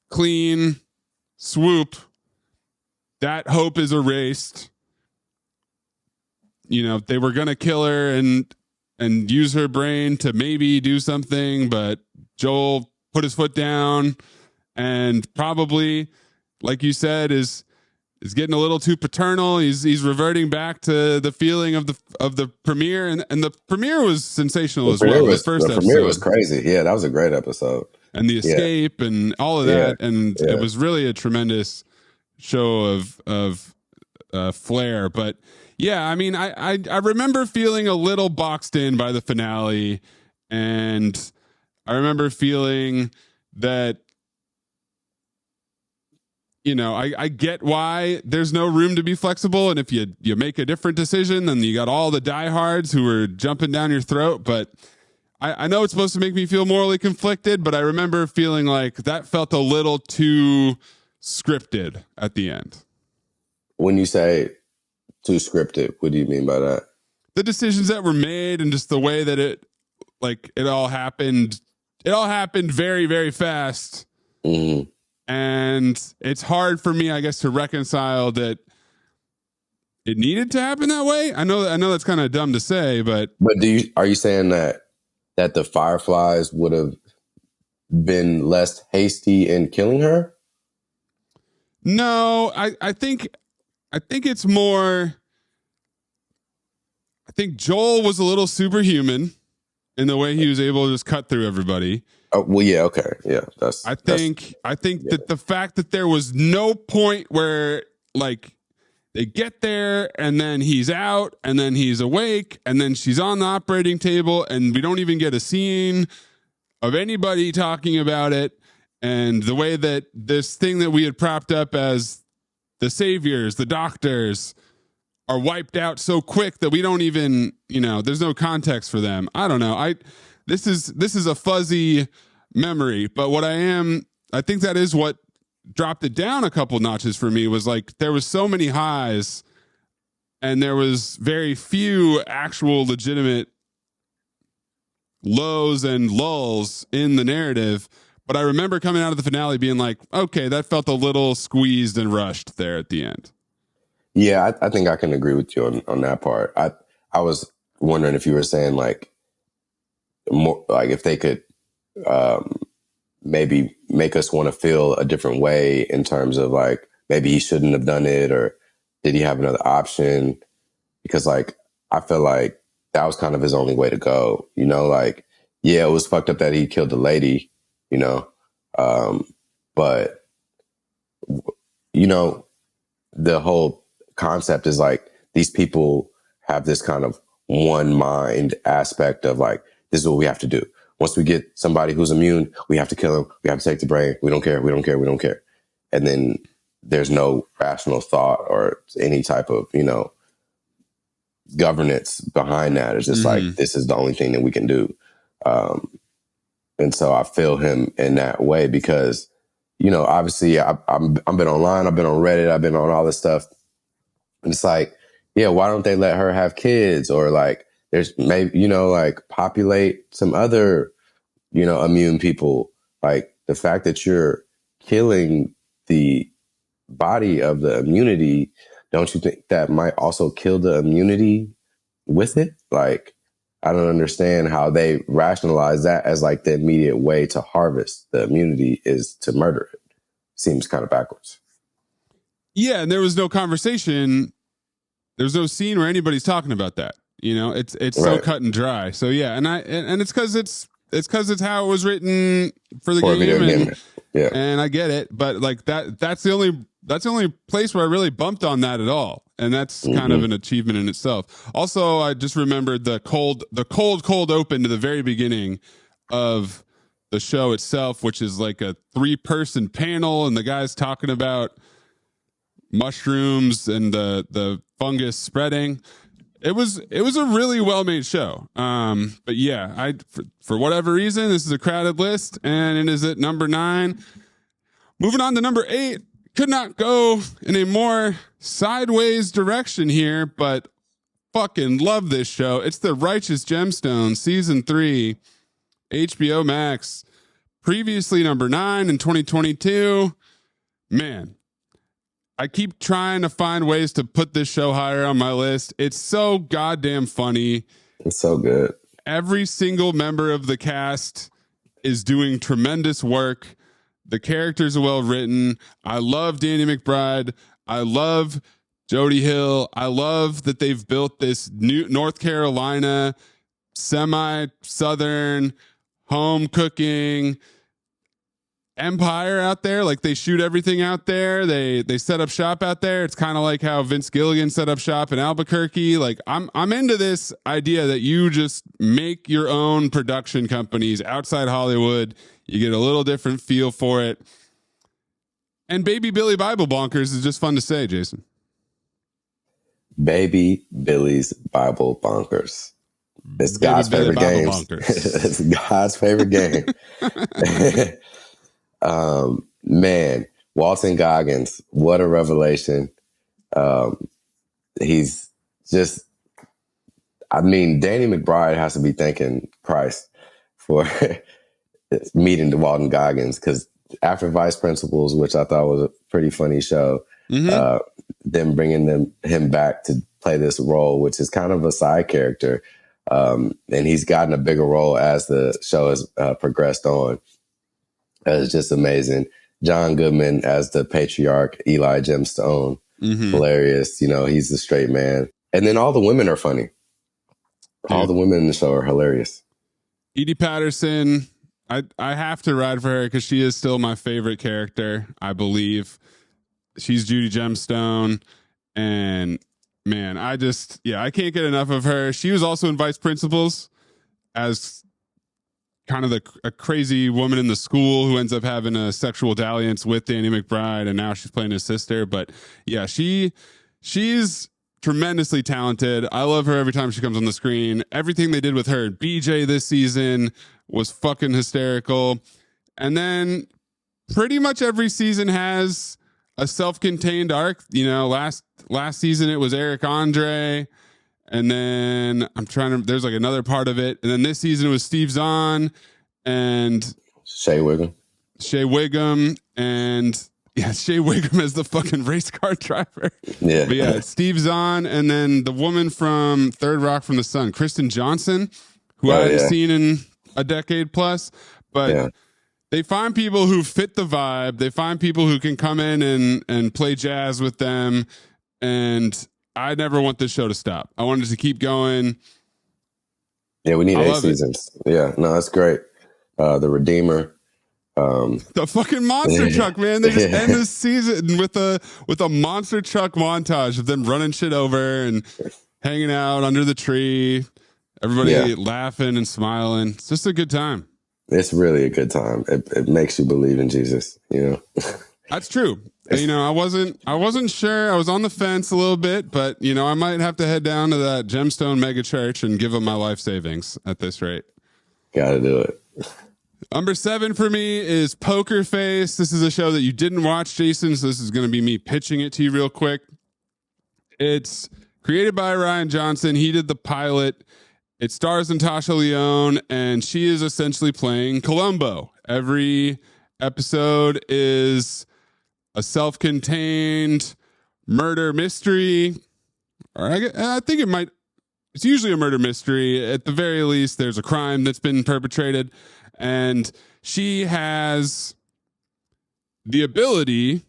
clean swoop, that hope is erased. They were going to kill her and use her brain to maybe do something, but Joel put his foot down and probably, like you said, is getting a little too paternal. He's reverting back to the feeling of the premiere, and the premiere was sensational as well. The premiere was crazy. Yeah, that was a great episode. And the escape and all of that, and it was really a tremendous show of flair. But yeah, I remember feeling a little boxed in by the finale, and I remember feeling that, I get why there's no room to be flexible, and if you make a different decision, then you got all the diehards who are jumping down your throat. But I know it's supposed to make me feel morally conflicted, but I remember feeling like that felt a little too scripted at the end. When you say too scripted, what do you mean by that? The decisions that were made and just the way that it all happened. It all happened very, very fast. Mm-hmm. And it's hard for me, I guess, to reconcile that it needed to happen that way. I know that's kind of dumb to say, but are you saying that the Fireflies would have been less hasty in killing her? no, I think it's more. I think Joel was a little superhuman in the way he was able to just cut through everybody. Oh, well, yeah, okay, yeah. I think that the fact that there was no point where like they get there and then he's out and then he's awake and then she's on the operating table and we don't even get a scene of anybody talking about it, and the way that this thing that we had propped up as the saviors, the doctors, are wiped out so quick that we don't even, there's no context for them. I don't know. This is a fuzzy memory, but I think that is what dropped it down a couple notches for me, was like there was so many highs and there was very few actual legitimate lows and lulls in the narrative. But I remember coming out of the finale being like, okay, that felt a little squeezed and rushed there at the end. Yeah, I think I can agree with you on that part. I was wondering if you were saying like more like if they could maybe make us want to feel a different way in terms of like maybe he shouldn't have done it, or did he have another option? Because like I feel like that was kind of his only way to go. Like, yeah, it was fucked up that he killed the lady, but the whole concept is like these people have this kind of one mind aspect of like, this is what we have to do. Once we get somebody who's immune, we have to kill him. We have to take the brain. We don't care. We don't care. We don't care. And then there's no rational thought or any type of, governance behind that. It's just like, this is the only thing that we can do. And so I feel him in that way because, obviously I've been online, I've been on Reddit, I've been on all this stuff. And it's like, yeah, why don't they let her have kids? Or like, there's maybe, like populate some other, immune people. Like the fact that you're killing the body of the immunity, don't you think that might also kill the immunity with it? Like, I don't understand how they rationalize that as like the immediate way to harvest the immunity is to murder it. Seems kind of backwards. Yeah, and there was no conversation. There's no scene where anybody's talking about that. It's right. So cut and dry. So yeah, and it's because it's how it was written for the game. Yeah, and I get it, but like that's the only place where I really bumped on that at all, and that's kind of an achievement in itself. Also, I just remembered the cold open to the very beginning of the show itself, which is like a 3-person panel, and the guy's talking about mushrooms and the fungus spreading. It was a really well made show. But yeah, for whatever reason, this is a crowded list, and it is at number 9. Moving on to number 8. Could not go in a more sideways direction here, but fucking love this show. It's the Righteous Gemstones, season 3, HBO Max. Previously number 9 in 2022. Man, I keep trying to find ways to put this show higher on my list. It's so goddamn funny. It's so good. Every single member of the cast is doing tremendous work. The characters are well written. I love Danny McBride. I love Jody Hill. I love that they've built this new North Carolina semi-southern home cooking empire out there. Like they shoot everything out there. They set up shop out there. It's kind of like how Vince Gilligan set up shop in Albuquerque. Like I'm into this idea that you just make your own production companies outside Hollywood. You get a little different feel for it. And Baby Billy Bible Bonkers is just fun to say, Jason. Baby Billy's Bible Bonkers. It's God's favorite game. It's God's favorite game. Man, Walton Goggins, what a revelation. He's just, Danny McBride has to be thanking Christ for meeting the Walton Goggins, because after Vice Principals, which I thought was a pretty funny show, them bringing him back to play this role, which is kind of a side character. And he's gotten a bigger role as the show has progressed on. It's just amazing. John Goodman as the patriarch, Eli Gemstone, hilarious. You know, he's the straight man. And then all the women are funny. All the women in the show are hilarious. Edie Patterson, I have to ride for her because she is still my favorite character, I believe. She's Judy Gemstone. And man, I can't get enough of her. She was also in Vice Principals as kind of a crazy woman in the school who ends up having a sexual dalliance with Danny McBride, and now she's playing his sister. But yeah, she's tremendously talented. I love her every time she comes on the screen. Everything they did with her and BJ this season was fucking hysterical. And then pretty much every season has a self-contained arc. You know, last season it was Eric Andre, and then there's like another part of it. And then this season it was Steve Zahn and Shea Wiggum, and Shea Wiggum as the fucking race car driver. Yeah. But yeah, Steve Zahn, and then the woman from Third Rock from the Sun, Kristen Johnson, who I hadn't seen in a decade plus. But they find people who fit the vibe. They find people who can come in and play jazz with them. And I never want this show to stop. I want it to keep going. Yeah, we need 8 seasons. Yeah, no, that's great. The Redeemer. The fucking monster truck, man. They just end this season with a monster truck montage of them running shit over and hanging out under the tree. Everybody laughing and smiling. It's just a good time. It's really a good time. It makes you believe in Jesus, you know. That's true. You know, I wasn't sure. I was on the fence a little bit, but you know, I might have to head down to that Gemstone mega church and give them my life savings at this rate. Gotta do it. Number 7 for me is Poker Face. This is a show that you didn't watch, Jason, so this is going to be me pitching it to you real quick. It's created by Ryan Johnson. He did the pilot. It stars Natasha Lyonne, and she is essentially playing Columbo. Every episode is a self-contained murder mystery. Or I think it's usually a murder mystery. At the very least, there's a crime that's been perpetrated. And she has the ability,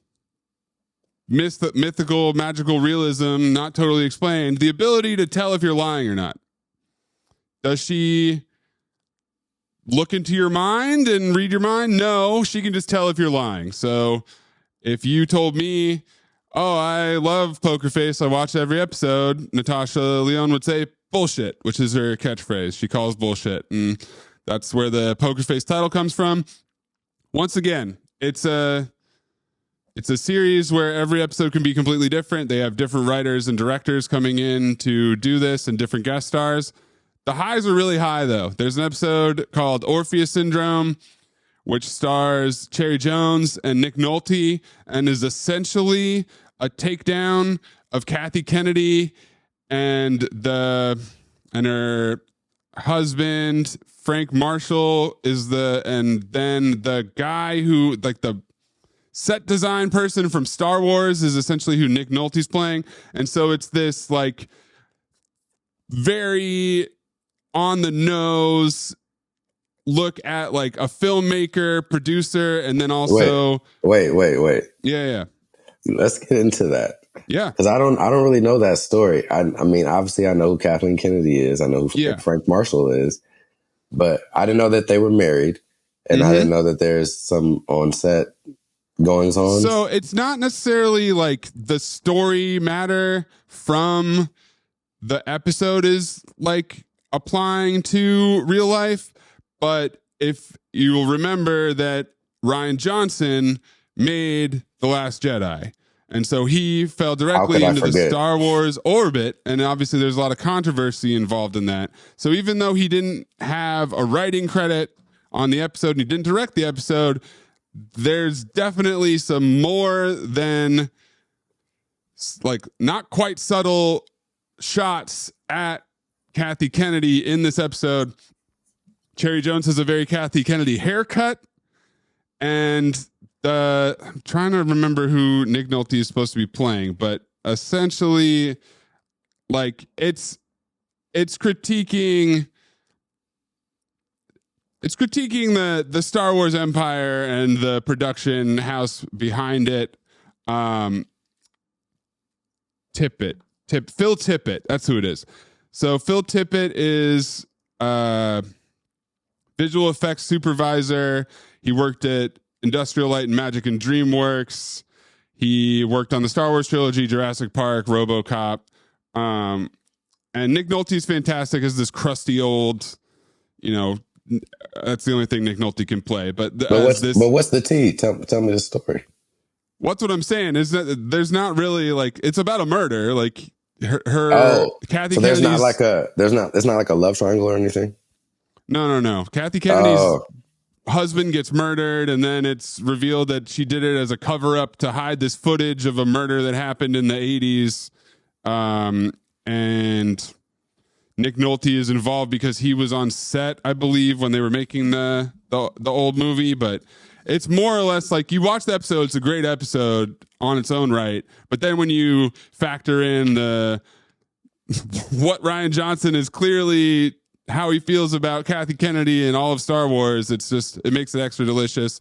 mythical, magical realism, not totally explained, the ability to tell if you're lying or not. Does she look into your mind and read your mind? No, she can just tell if you're lying. So if you told me, oh, I love Poker Face, I watch every episode, Natasha Lyonne would say bullshit, which is her catchphrase. She calls bullshit. And that's where the Poker Face title comes from. Once again, it's a series where every episode can be completely different. They have different writers and directors coming in to do this and different guest stars. The highs are really high, though. There's an episode called Orpheus Syndrome, which stars Cherry Jones and Nick Nolte and is essentially a takedown of Kathy Kennedy and her husband Frank Marshall and then the guy who, like, the set design person from Star Wars is essentially who Nick Nolte's playing. And so it's this like very on the nose look at like a filmmaker, producer, and then also wait. Yeah. Let's get into that. Yeah. Because I don't really know that story. I mean, obviously I know who Kathleen Kennedy is. I know who Frank Marshall is. But I didn't know that they were married. And I didn't know that there's some on-set goings on. So it's not necessarily like the story matter from the episode is like applying to real life. But if you will remember that Ryan Johnson made The Last Jedi. And so he fell directly into the Star Wars orbit. And obviously there's a lot of controversy involved in that. So even though he didn't have a writing credit on the episode and he didn't direct the episode, there's definitely some more than like not quite subtle shots at Kathy Kennedy in this episode. Cherry Jones has a very Kathy Kennedy haircut, and I'm trying to remember who Nick Nolte is supposed to be playing, but essentially like it's critiquing the Star Wars empire and the production house behind it. Phil Tippett, that's who it is. So Phil Tippett is visual effects supervisor. He worked at Industrial Light and Magic and DreamWorks. He worked on the Star Wars trilogy, Jurassic Park, RoboCop. And Nick Nolte's fantastic as this crusty old, that's the only thing Nick Nolte can play. But what's the tea? Tell me the story. What's what I'm saying is that there's not really like, it's about a murder. Like Kathy so Kennedy's, it's not like a love triangle or anything. No. Kathy Kennedy's husband gets murdered, and then it's revealed that she did it as a cover up to hide this footage of a murder that happened in the 80s. And Nick Nolte is involved because he was on set, I believe, when they were making the old movie. But it's more or less like you watch the episode, it's a great episode on its own right. But then when you factor in what Rian Johnson is clearly how he feels about Kathy Kennedy and all of Star Wars, it makes it extra delicious.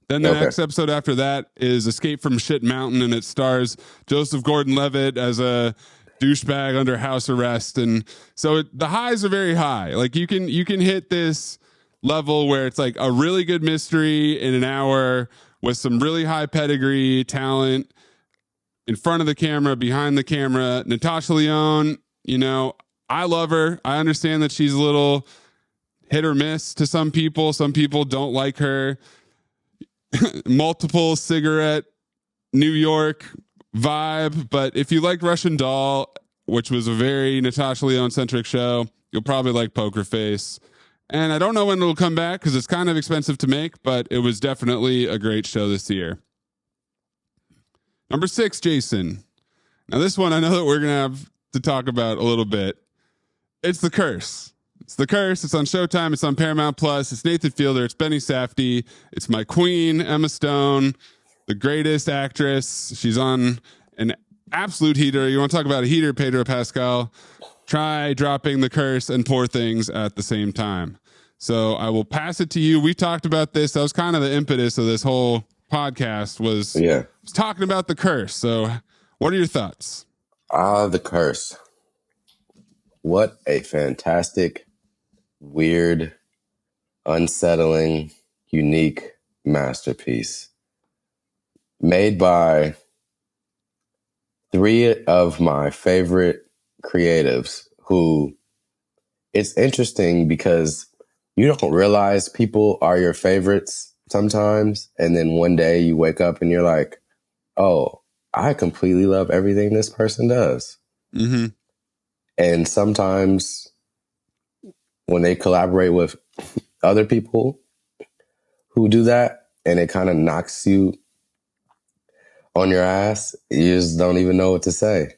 Then the next episode after that is Escape from Shit Mountain, and it stars Joseph Gordon-Levitt as a douchebag under house arrest. And so the highs are very high. Like you can hit this level where it's like a really good mystery in an hour with some really high pedigree talent in front of the camera, behind the camera. Natasha Lyonne, I love her. I understand that she's a little hit or miss to some people. Some people don't like her. Multiple cigarette New York vibe. But if you like Russian Doll, which was a very Natasha Lyonne centric show, you'll probably like Poker Face. And I don't know when it'll come back because it's kind of expensive to make, but it was definitely a great show this year. Number 6, Jason. Now this one I know that we're going to have to talk about a little bit. It's The Curse. It's The Curse. It's on Showtime. It's on Paramount Plus. It's Nathan Fielder. It's Benny Safdie. It's my queen, Emma Stone, the greatest actress. She's on an absolute heater. You want to talk about a heater, Pedro Pascal? Try dropping The Curse and Poor Things at the same time. So I will pass it to you. We talked about this. That was kind of the impetus of this whole podcast was talking about The Curse. So what are your thoughts? The Curse. What a fantastic, weird, unsettling, unique masterpiece. Made by 3 of my favorite creatives who, it's interesting because you don't realize people are your favorites sometimes. And then one day you wake up and you're like, oh, I completely love everything this person does. Mm-hmm. And sometimes when they collaborate with other people who do that and it kind of knocks you on your ass, you just don't even know what to say.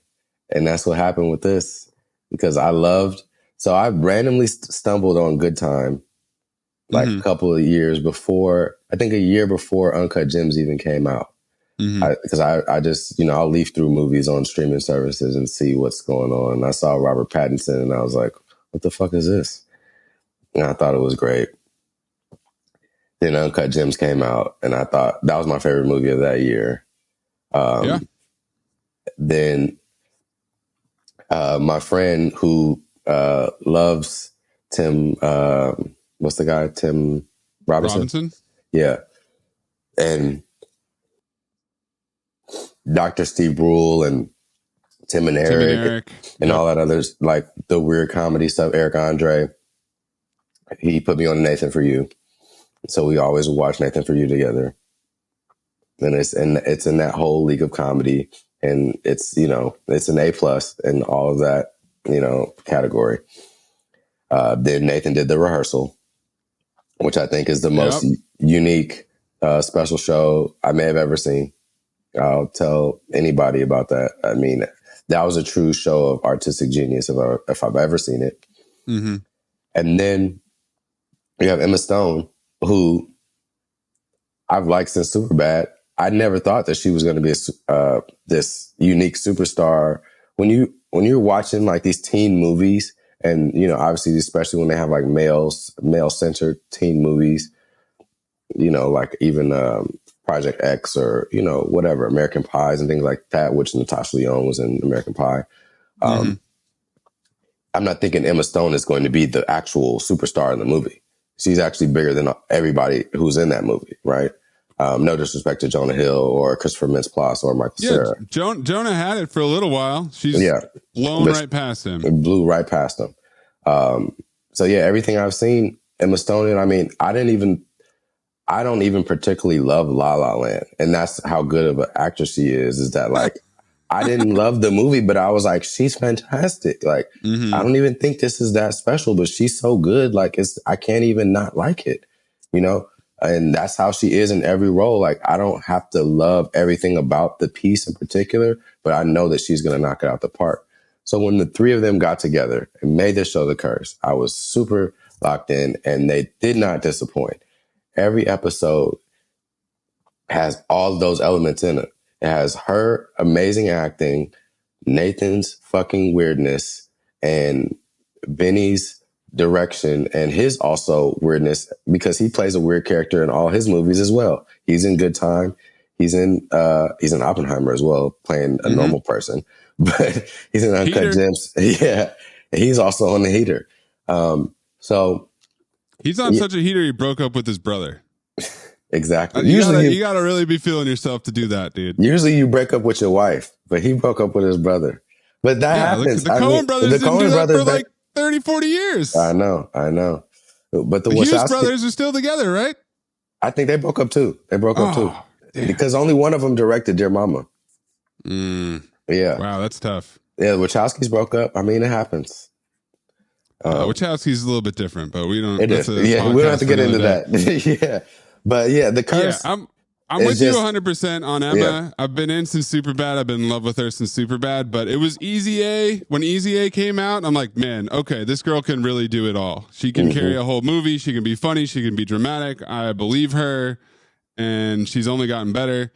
And that's what happened with this because I randomly stumbled on Good Time like a couple of years before, I think a year before Uncut Gems even came out. Because I just, I'll leaf through movies on streaming services and see what's going on. And I saw Robert Pattinson and I was like, what the fuck is this? And I thought it was great. Then Uncut Gems came out and I thought that was my favorite movie of that year. Then my friend who loves Tim, what's the guy? Tim Robinson? Yeah. And Dr. Steve Brule and Tim and Eric and all that others, like the weird comedy stuff, Eric Andre. He put me on Nathan For You. So we always watch Nathan For You together. And it's in that whole league of comedy. And it's an A+ in all of that, category. Then Nathan did The Rehearsal, which I think is the most unique, special show I may have ever seen. I'll tell anybody about that. I mean, that was a true show of artistic genius if I've ever seen it. Mm-hmm. And then you have Emma Stone, who I've liked since Superbad. I never thought that she was going to be this unique superstar. When you're watching like these teen movies, and you know, obviously, especially when they have like male centered teen movies, you know, like even Project X or you know whatever American Pies and things like that, which Natasha Lyonne was in American Pie. I'm not thinking Emma Stone is going to be the actual superstar in the movie. She's actually bigger than everybody who's in that movie, right? No disrespect to Jonah Hill or Christopher Mintz-Plasse or Michael Cera. Jonah had it for a little while. She's blown right past him. It blew right past him. So yeah, everything I've seen, Emma Stone, and I mean, I don't even particularly love La La Land, and that's how good of an actress she is. Is that like I didn't love the movie, but I was like, she's fantastic. Like I don't even think this is that special, but she's so good. Like I can't even not like it, you know. And that's how she is in every role. Like I don't have to love everything about the piece in particular, but I know that she's going to knock it out the park. So when the three of them got together and made this show, The Curse, I was super locked in, and they did not disappoint. Every episode has all of those elements in it. It has her amazing acting, Nathan's fucking weirdness, and Benny's direction and his also weirdness, because he plays a weird character in all his movies as well. He's in Good Time. He's in Oppenheimer as well, playing a normal person, but he's in Uncut Gems. Yeah. He's also on The Heater. So he's on such a heater. He broke up with his brother. Exactly. You gotta really be feeling yourself to do that, dude. Usually you break up with your wife, but he broke up with his brother. But that happens. The Coen brothers didn't do that for like 30, 40 years. I know. But the Hughes brothers are still together, right? I think they broke up too. Damn. Because only one of them directed Dear Mama. Yeah. Wow, that's tough. Yeah, the Wachowskis broke up. I mean, it happens. Wachowski's a little bit different, but we don't. It is. Yeah, we don't have to get into that. Yeah. But yeah, The Curse. Yeah, I'm with you 100% on Emma. Yeah. I've been in since Superbad. I've been in love with her since Superbad. But it was Easy A. When Easy A came out, I'm like, man, okay, this girl can really do it all. She can carry a whole movie. She can be funny. She can be dramatic. I believe her. And she's only gotten better.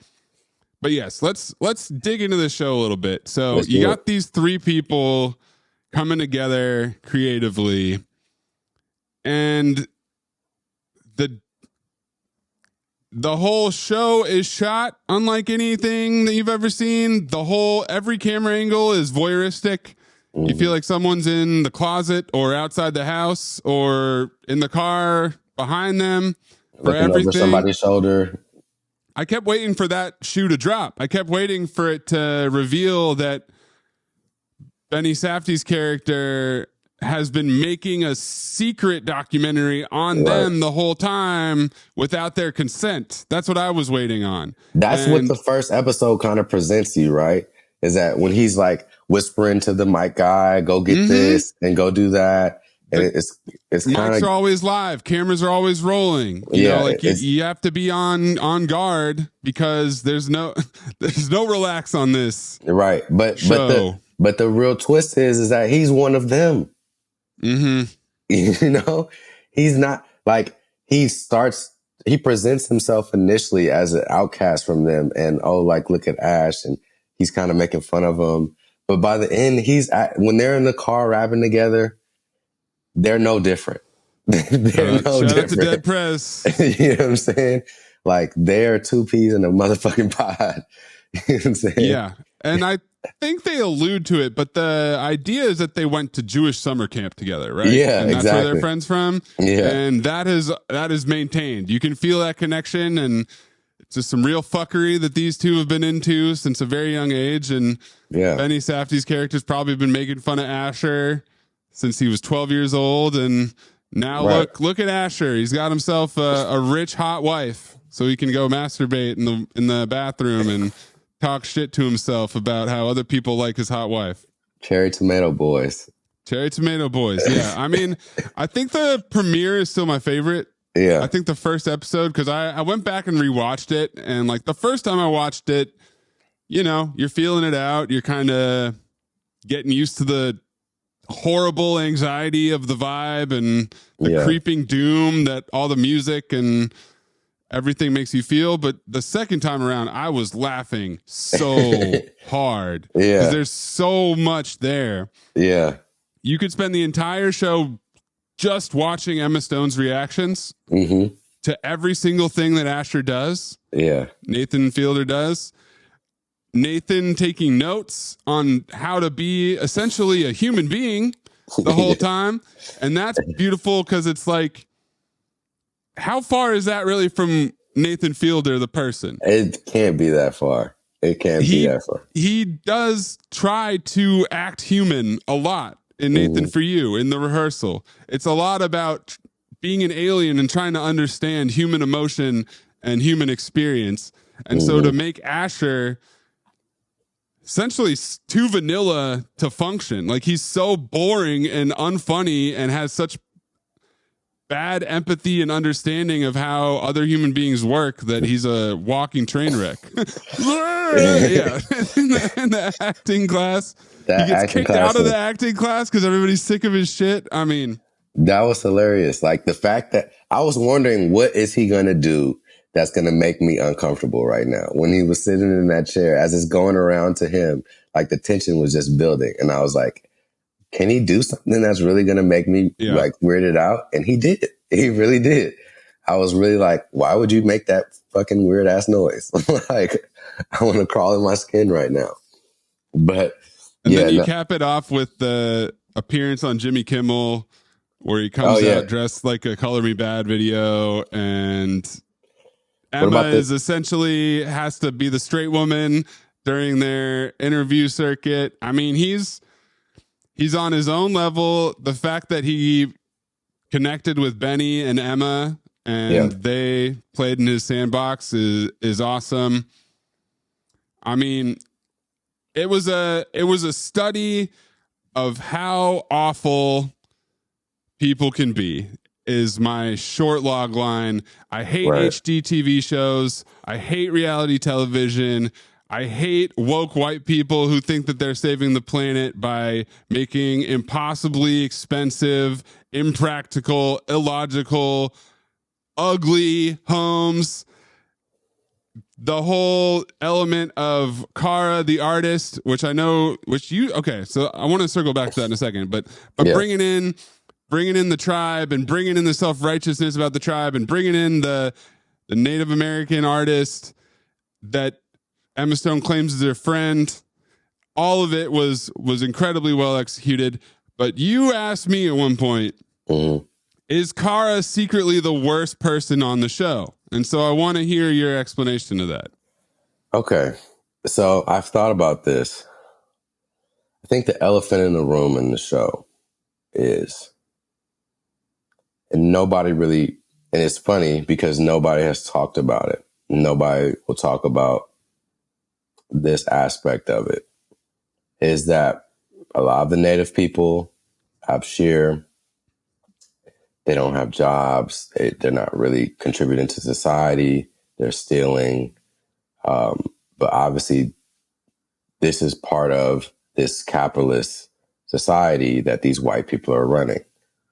But yes, let's dig into the show a little bit. So you got these three people coming together creatively. And the whole show is shot unlike anything that you've ever seen. Every camera angle is voyeuristic. You feel like someone's in the closet or outside the house or in the car behind them. For looking over somebody's shoulder. I kept waiting for that shoe to drop. I kept waiting for it to reveal that Benny Safdie's character has been making a secret documentary on them the whole time without their consent. That's what I was waiting on. That's what the first episode kind of presents you, right? Is that when he's like whispering to the mic guy, go get this and go do that. And it's kind of, mics are always live. Cameras are always rolling. You know, like you have to be on guard because there's no relax on this. Right. But show. but the real twist is that he's one of them. You know, he's not like he presents himself initially as an outcast from them and like, look at Ash, and he's kind of making fun of him. But by the end, when they're in the car rapping together, they're no different. They're no different. Shout out to Dead Press. You know what I'm saying? Like they're two peas in a motherfucking pod. You know what I'm saying? Yeah. And I think they allude to it, but the idea is that they went to Jewish summer camp together, right? Yeah, and that's exactly. where they're friends from. Yeah. And that is maintained. You can feel that connection, and it's just some real fuckery that these two have been into since a very young age. And Benny Safdie's character's probably been making fun of Asher since he was 12 years old. And now look at Asher. He's got himself a rich, hot wife, so he can go masturbate in the bathroom and talk shit to himself about how other people like his hot wife. Cherry Tomato Boys. Yeah. I mean, I think the premiere is still my favorite. Yeah. I think the first episode, because I went back and rewatched it, and like the first time I watched it, you know, you're feeling it out. You're kind of getting used to the horrible anxiety of the vibe and the creeping doom that all the music and everything makes you feel. But the second time around, I was laughing so hard because there's so much there. Yeah. You could spend the entire show just watching Emma Stone's reactions to every single thing that Asher does. Yeah. Nathan Fielder does. Nathan taking notes on how to be essentially a human being the whole time. And that's beautiful because it's like, how far is that really from Nathan Fielder, the person? It can't be that far. It can't be that far. He does try to act human a lot in Nathan For You, in the rehearsal. It's a lot about being an alien and trying to understand human emotion and human experience. And so to make Asher essentially too vanilla to function, like he's so boring and unfunny and has such bad empathy and understanding of how other human beings work that he's a walking train wreck. Yeah. in the acting class. He gets kicked out of the acting class because everybody's sick of his shit. I mean, that was hilarious. Like the fact that I was wondering, what is he going to do that's going to make me uncomfortable right now? When he was sitting in that chair, as it's going around to him, like the tension was just building. And I was like, can he do something that's really going to make me like weirded out? And he did. He really did. I was really like, why would you make that fucking weird ass noise? Like, I want to crawl in my skin right now. But and then you cap it off with the appearance on Jimmy Kimmel where he comes out dressed like a Color Me Bad video, and Emma is essentially has to be the straight woman during their interview circuit. I mean, he's on his own level. The fact that he connected with Benny and Emma and they played in his sandbox is awesome. I mean, it was a study of how awful people can be, is my short log line. I hate HD TV shows. I hate reality television. I hate woke white people who think that they're saving the planet by making impossibly expensive, impractical, illogical, ugly homes. The whole element of Kara, the artist, which I know, so I want to circle back to that in a second, but bringing in the tribe and bringing in the self-righteousness about the tribe and bringing in the Native American artist that Emma Stone claims is her friend. All of it was incredibly well executed. But you asked me at one point, is Kara secretly the worst person on the show? And so I want to hear your explanation of that. Okay. So I've thought about this. I think the elephant in the room in the show is, and nobody really, and it's funny because nobody has talked about it. Nobody will talk about this aspect of it, is that a lot of the Native people have sheer, they don't have jobs. They're not really contributing to society. They're stealing. But obviously, this is part of this capitalist society that these white people are running,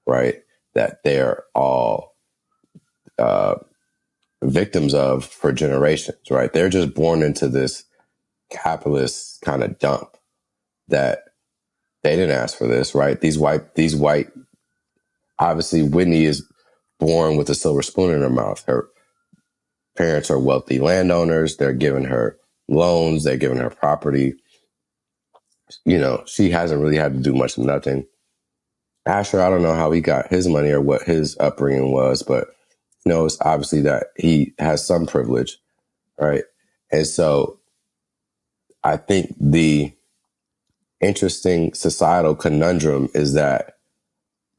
right? That they're all victims of for generations, right? They're just born into this capitalist kind of dump that they didn't ask for this, right? These white, obviously Whitney is born with a silver spoon in her mouth. Her parents are wealthy landowners. They're giving her loans. They're giving her property. You know, she hasn't really had to do much of nothing. Asher, I don't know how he got his money or what his upbringing was, but you know, it's obviously that he has some privilege, right? And so I think the interesting societal conundrum is that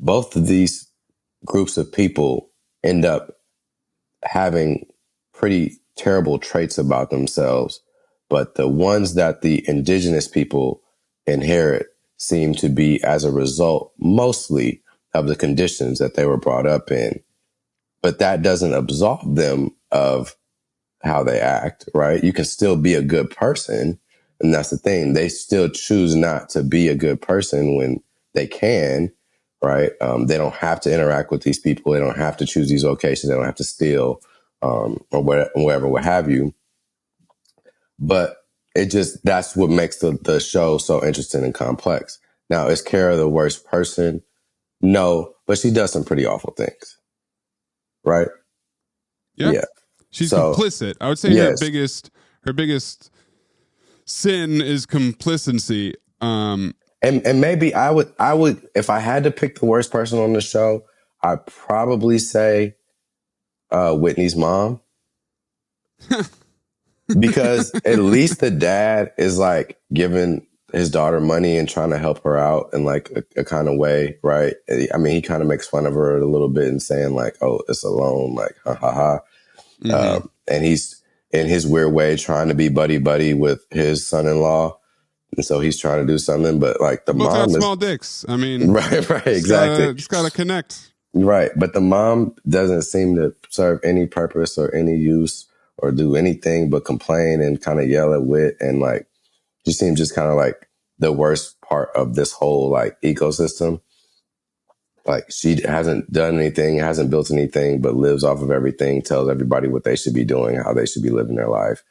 both of these groups of people end up having pretty terrible traits about themselves, but the ones that the indigenous people inherit seem to be as a result mostly of the conditions that they were brought up in. But that doesn't absolve them of how they act, right? You can still be a good person. And that's the thing. They still choose not to be a good person when they can, right? They don't have to interact with these people. They don't have to choose these locations. They don't have to steal. or whatever, what have you. But that's what makes the show so interesting and complex. Now, is Kara the worst person? No, but she does some pretty awful things. Right? Yeah. She's complicit. I would say her biggest sin is complacency. And maybe I would, if I had to pick the worst person on the show, I'd probably say Whitney's mom. Because at least the dad is like giving his daughter money and trying to help her out in like a kind of way, right? I mean, he kind of makes fun of her a little bit and saying like, "Oh, it's a loan," like ha ha ha. Mm-hmm. And he's in his weird way trying to be buddy with his son-in-law, and so he's trying to do something. But like the mom got small dicks. I mean, right, exactly. Just gotta connect. Right, but the mom doesn't seem to serve any purpose or any use or do anything but complain and kind of yell at Wit, and like she seems just kind of like the worst part of this whole like ecosystem. Like she hasn't done anything, hasn't built anything, but lives off of everything, tells everybody what they should be doing, how they should be living their life.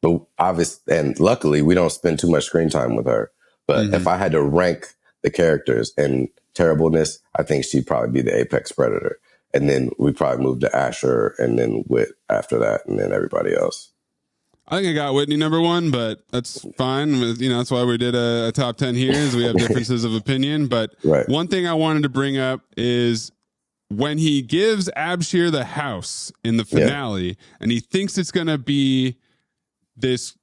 But obviously, and luckily, we don't spend too much screen time with her. But if I had to rank the characters in terribleness, I think she'd probably be the apex predator. And then we probably move to Asher and then Wit after that, and then everybody else. I think I got Whitney number one, but that's fine. That's why we did a top 10 here, is we have differences of opinion. But One thing I wanted to bring up is when he gives Abshir the house in the finale, and he thinks it's going to be this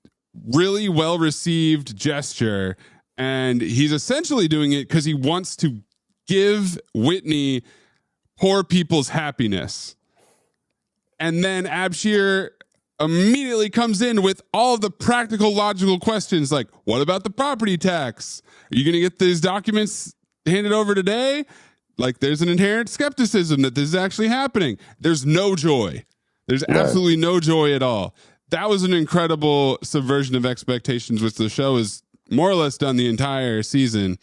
really well-received gesture, and he's essentially doing it because he wants to give Whitney poor people's happiness. And then Abshir immediately comes in with all of the practical, logical questions like, what about the property tax? Are you going to get these documents handed over today? Like, there's an inherent skepticism that this is actually happening. There's no joy. There's absolutely no joy at all. That was an incredible subversion of expectations, which the show has more or less done the entire season.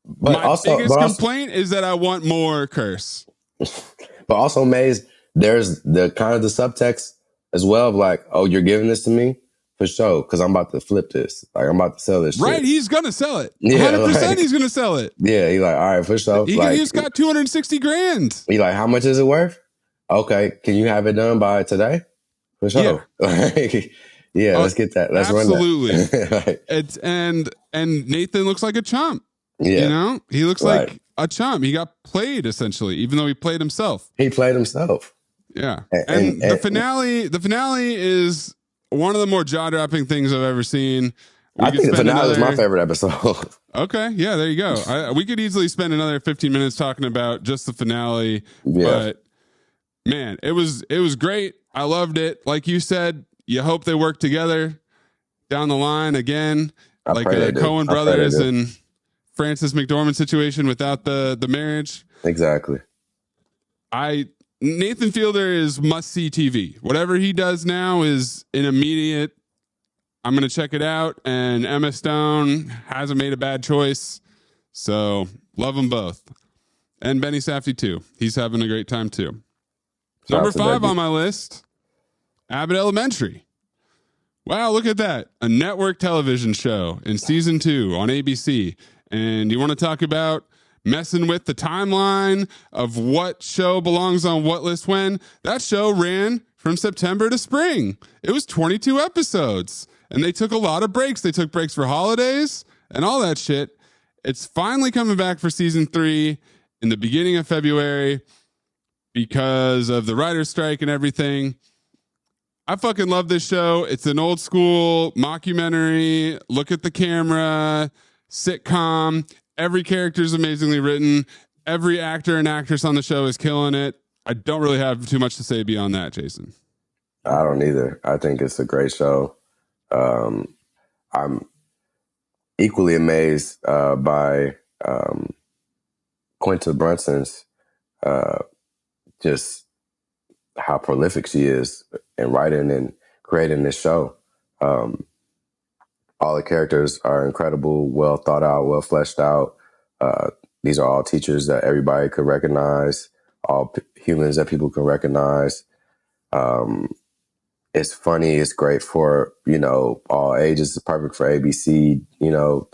But my biggest complaint is that I want more curse. But also, Maze, there's the kind of the subtext as well of like, oh, you're giving this to me for sure because I'm about to flip this. Like, I'm about to sell this shit. Right, he's going to sell it. 100% he's going to sell it. Yeah, he's like, all right, for sure. He just got $260,000. He like, how much is it worth? Okay, can you have it done by today? For sure. Yeah, let's get that. Let's run that. Absolutely. And Nathan looks like a chump. Yeah. He looks like a chump. He got played essentially, even though he played himself. He played himself. Yeah. And the finale is one of the more jaw-dropping things I've ever seen. I think the finale is my favorite episode. Okay. Yeah, there you go. We could easily spend another 15 minutes talking about just the finale. Yeah. But man, it was great. I loved it. Like you said, you hope they work together down the line again. Like the Coen brothers and Frances McDormand situation without the marriage. Exactly. Nathan Fielder is must-see TV. Whatever he does now is an immediate, I'm going to check it out. And Emma Stone hasn't made a bad choice. So, love them both. And Benny Safdie, too. He's having a great time, too. Number 5 on my list, Abbott Elementary. Wow, look at that. A network television show in season 2 on ABC. And you want to talk about messing with the timeline of what show belongs on what list when? That show ran from September to spring. It was 22 episodes. And they took a lot of breaks. They took breaks for holidays and all that shit. It's finally coming back for season 3 in the beginning of February because of the writer's strike and everything. I fucking love this show. It's an old school mockumentary, look at the camera, sitcom. Every character is amazingly written. Every actor and actress on the show is killing it. I don't really have too much to say beyond that, Jason. I don't either. I think it's a great show. I'm equally amazed by Quinta Brunson's just how prolific she is in writing and creating this show. All the characters are incredible, well thought out, well fleshed out. These are all teachers that everybody could recognize, all humans that people can recognize. It's funny. It's great for, all ages. It's perfect for ABC, the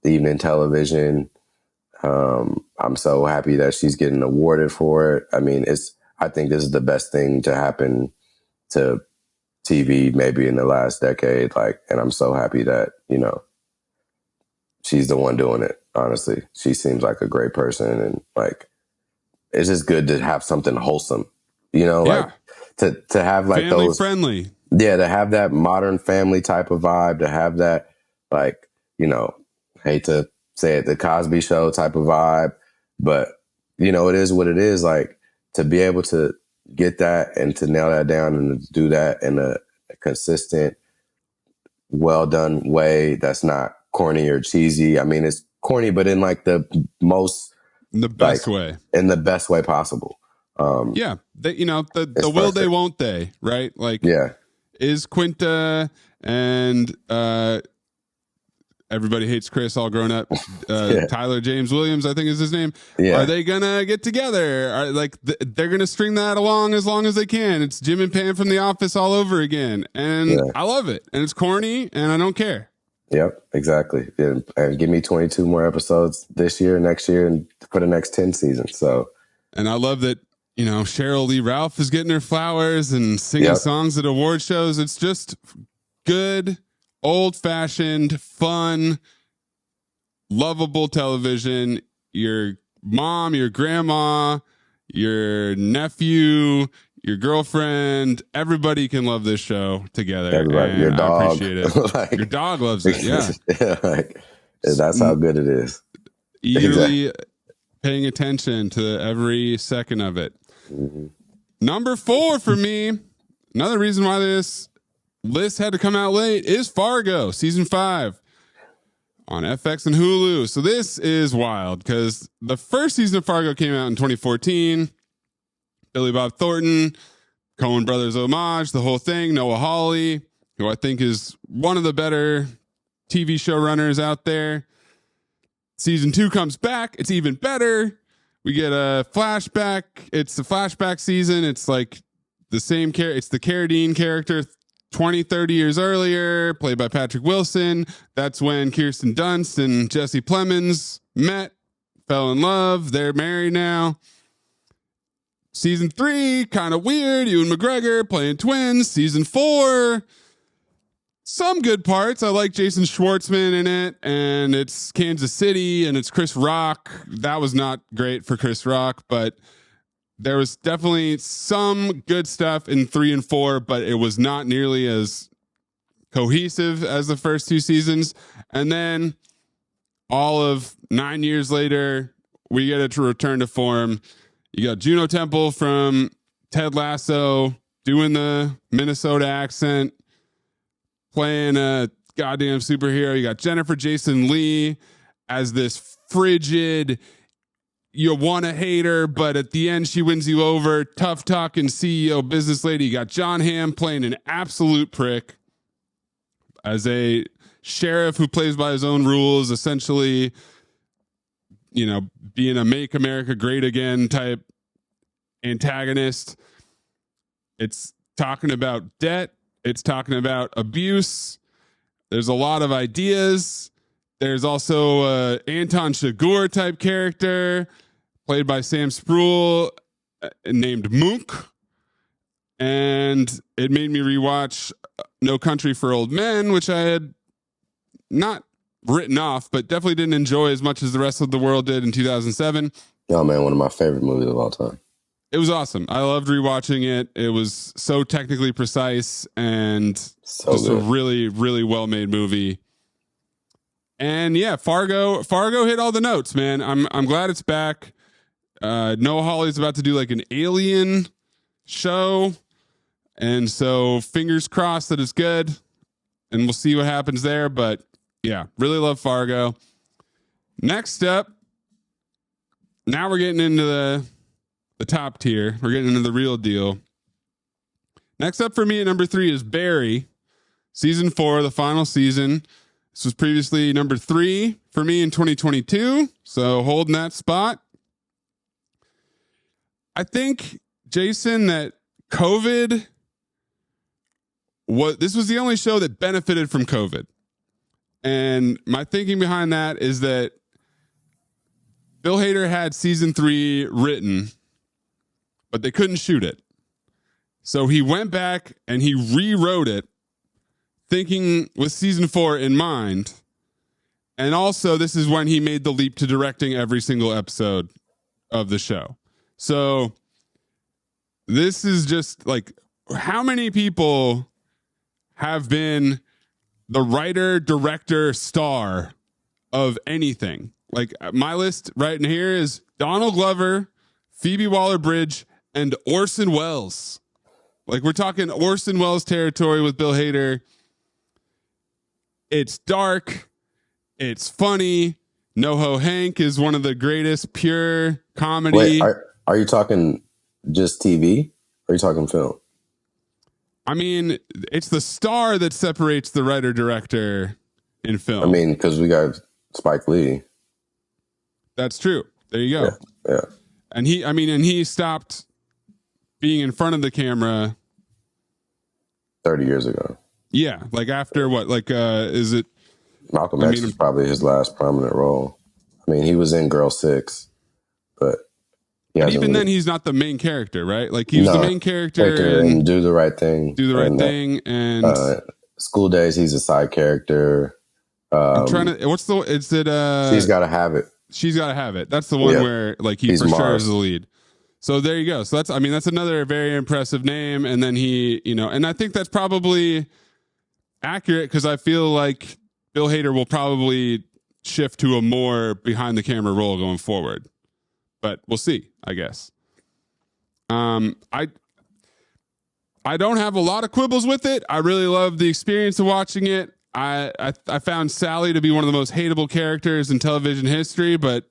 evening television. I'm so happy that she's getting awarded for it. I mean, I think this is the best thing to happen to TV maybe in the last decade. And I'm so happy that, she's the one doing it. Honestly, she seems like a great person, and it's just good to have something wholesome, to have family those friendly. Yeah, to have that Modern Family type of vibe, to have that, hate to say it, the Cosby Show type of vibe, but it is what it is. To be able to get that and to nail that down and to do that in a consistent, well done way that's not corny or cheesy. I mean, it's corny, but in the most, in the best way, in the best way possible. The will perfect. they, won't they, right? Yeah. Is Quinta and everybody hates Chris all grown up, Tyler James Williams, I think is his name. Yeah. Are they gonna get together? They're gonna string that along as long as they can. It's Jim and Pam from The Office all over again, and I love it. And it's corny, and I don't care. Yep, exactly. And give me 22 more episodes this year, next year, and for the next 10 seasons. So, and I love that. Cheryl Lee Ralph is getting her flowers and singing songs at award shows. It's just good, old-fashioned, fun, lovable television. Your mom, your grandma, your nephew, your girlfriend, everybody can love this show together. Everybody, your dog. I appreciate it. Your dog loves it, yeah. That's how good it is. Eagerly paying attention to every second of it. Mm-hmm. Number 4 for me, another reason why this list had to come out late, is Fargo season 5 on FX and Hulu. So this is wild because the first season of Fargo came out in 2014. Billy Bob Thornton, Coen Brothers homage, the whole thing. Noah Hawley, who I think is one of the better TV showrunners out there. Season 2 comes back. It's even better. We get a flashback. It's the flashback season. It's like the same character. It's the Carradine character 20, 30 years earlier, played by Patrick Wilson. That's when Kirsten Dunst and Jesse Plemons met, fell in love. They're married now. Season 3, kind of weird. Ewan McGregor playing twins. Season 4, some good parts. I like Jason Schwartzman in it, and it's Kansas City, and it's Chris Rock. That was not great for Chris Rock, but there was definitely some good stuff in 3 and 4, but it was not nearly as cohesive as the first 2 seasons. And then all of 9 years later, we get it to return to form. You got Juno Temple from Ted Lasso doing the Minnesota accent, playing a goddamn superhero. You got Jennifer Jason Leigh as this frigid, you want to hate her, but at the end she wins you over, tough talking CEO business lady. You got John Hamm playing an absolute prick as a sheriff who plays by his own rules, essentially, being a make America great again type antagonist. It's talking about debt. It's talking about abuse. There's a lot of ideas. There's also Anton Chigurh type character played by Sam Spruell named Mook. And it made me rewatch No Country for Old Men, which I had not written off, but definitely didn't enjoy as much as the rest of the world did in 2007. Oh man, one of my favorite movies of all time. It was awesome. I loved rewatching it. It was so technically precise and so just good. A really, really well-made movie. And yeah, Fargo hit all the notes, man. I'm glad it's back. Noah Hawley's about to do like an alien show. And so fingers crossed that it's good. And we'll see what happens there. But yeah, really love Fargo. Next up, now we're getting into the top tier. We're getting into the real deal. Next up for me at number 3 is Barry. Season 4, the final season. This was previously number 3 for me in 2022. So holding that spot. I think, Jason, that COVID this was the only show that benefited from COVID. And my thinking behind that is that Bill Hader had season 3 written, but they couldn't shoot it. So he went back and he rewrote it, thinking with season 4 in mind. And also, this is when he made the leap to directing every single episode of the show. So this is just like, how many people have been the writer, director, star of anything? Like, my list right in here is Donald Glover, Phoebe Waller-Bridge, and Orson Welles. Like, we're talking Orson Welles territory with Bill Hader. It's dark. It's funny. NoHo Hank is one of the greatest pure comedy. Wait, are you talking just TV? Or are you talking film? I mean, it's the star that separates the writer-director in film. I mean, because we got Spike Lee. That's true. There you go. Yeah. And he stopped being in front of the camera 30 years ago. Yeah, like after what? Like, is it Malcolm X is probably his last prominent role. I mean, he was in Girl 6, but even then, he's not the main character, right? Like, he was the main character in Do the Right Thing. Do the Right Thing, and School Days, he's a side character. I'm trying to. What's the? Is it? She's Gotta Have It. She's Gotta Have It. That's the one where like he's for sure is the lead. So there you go. So that's another very impressive name. And then he, and I think that's probably accurate because I feel like Bill Hader will probably shift to a more behind the camera role going forward. But we'll see, I guess. I don't have a lot of quibbles with it. I really love the experience of watching it. I found Sally to be one of the most hateable characters in television history, but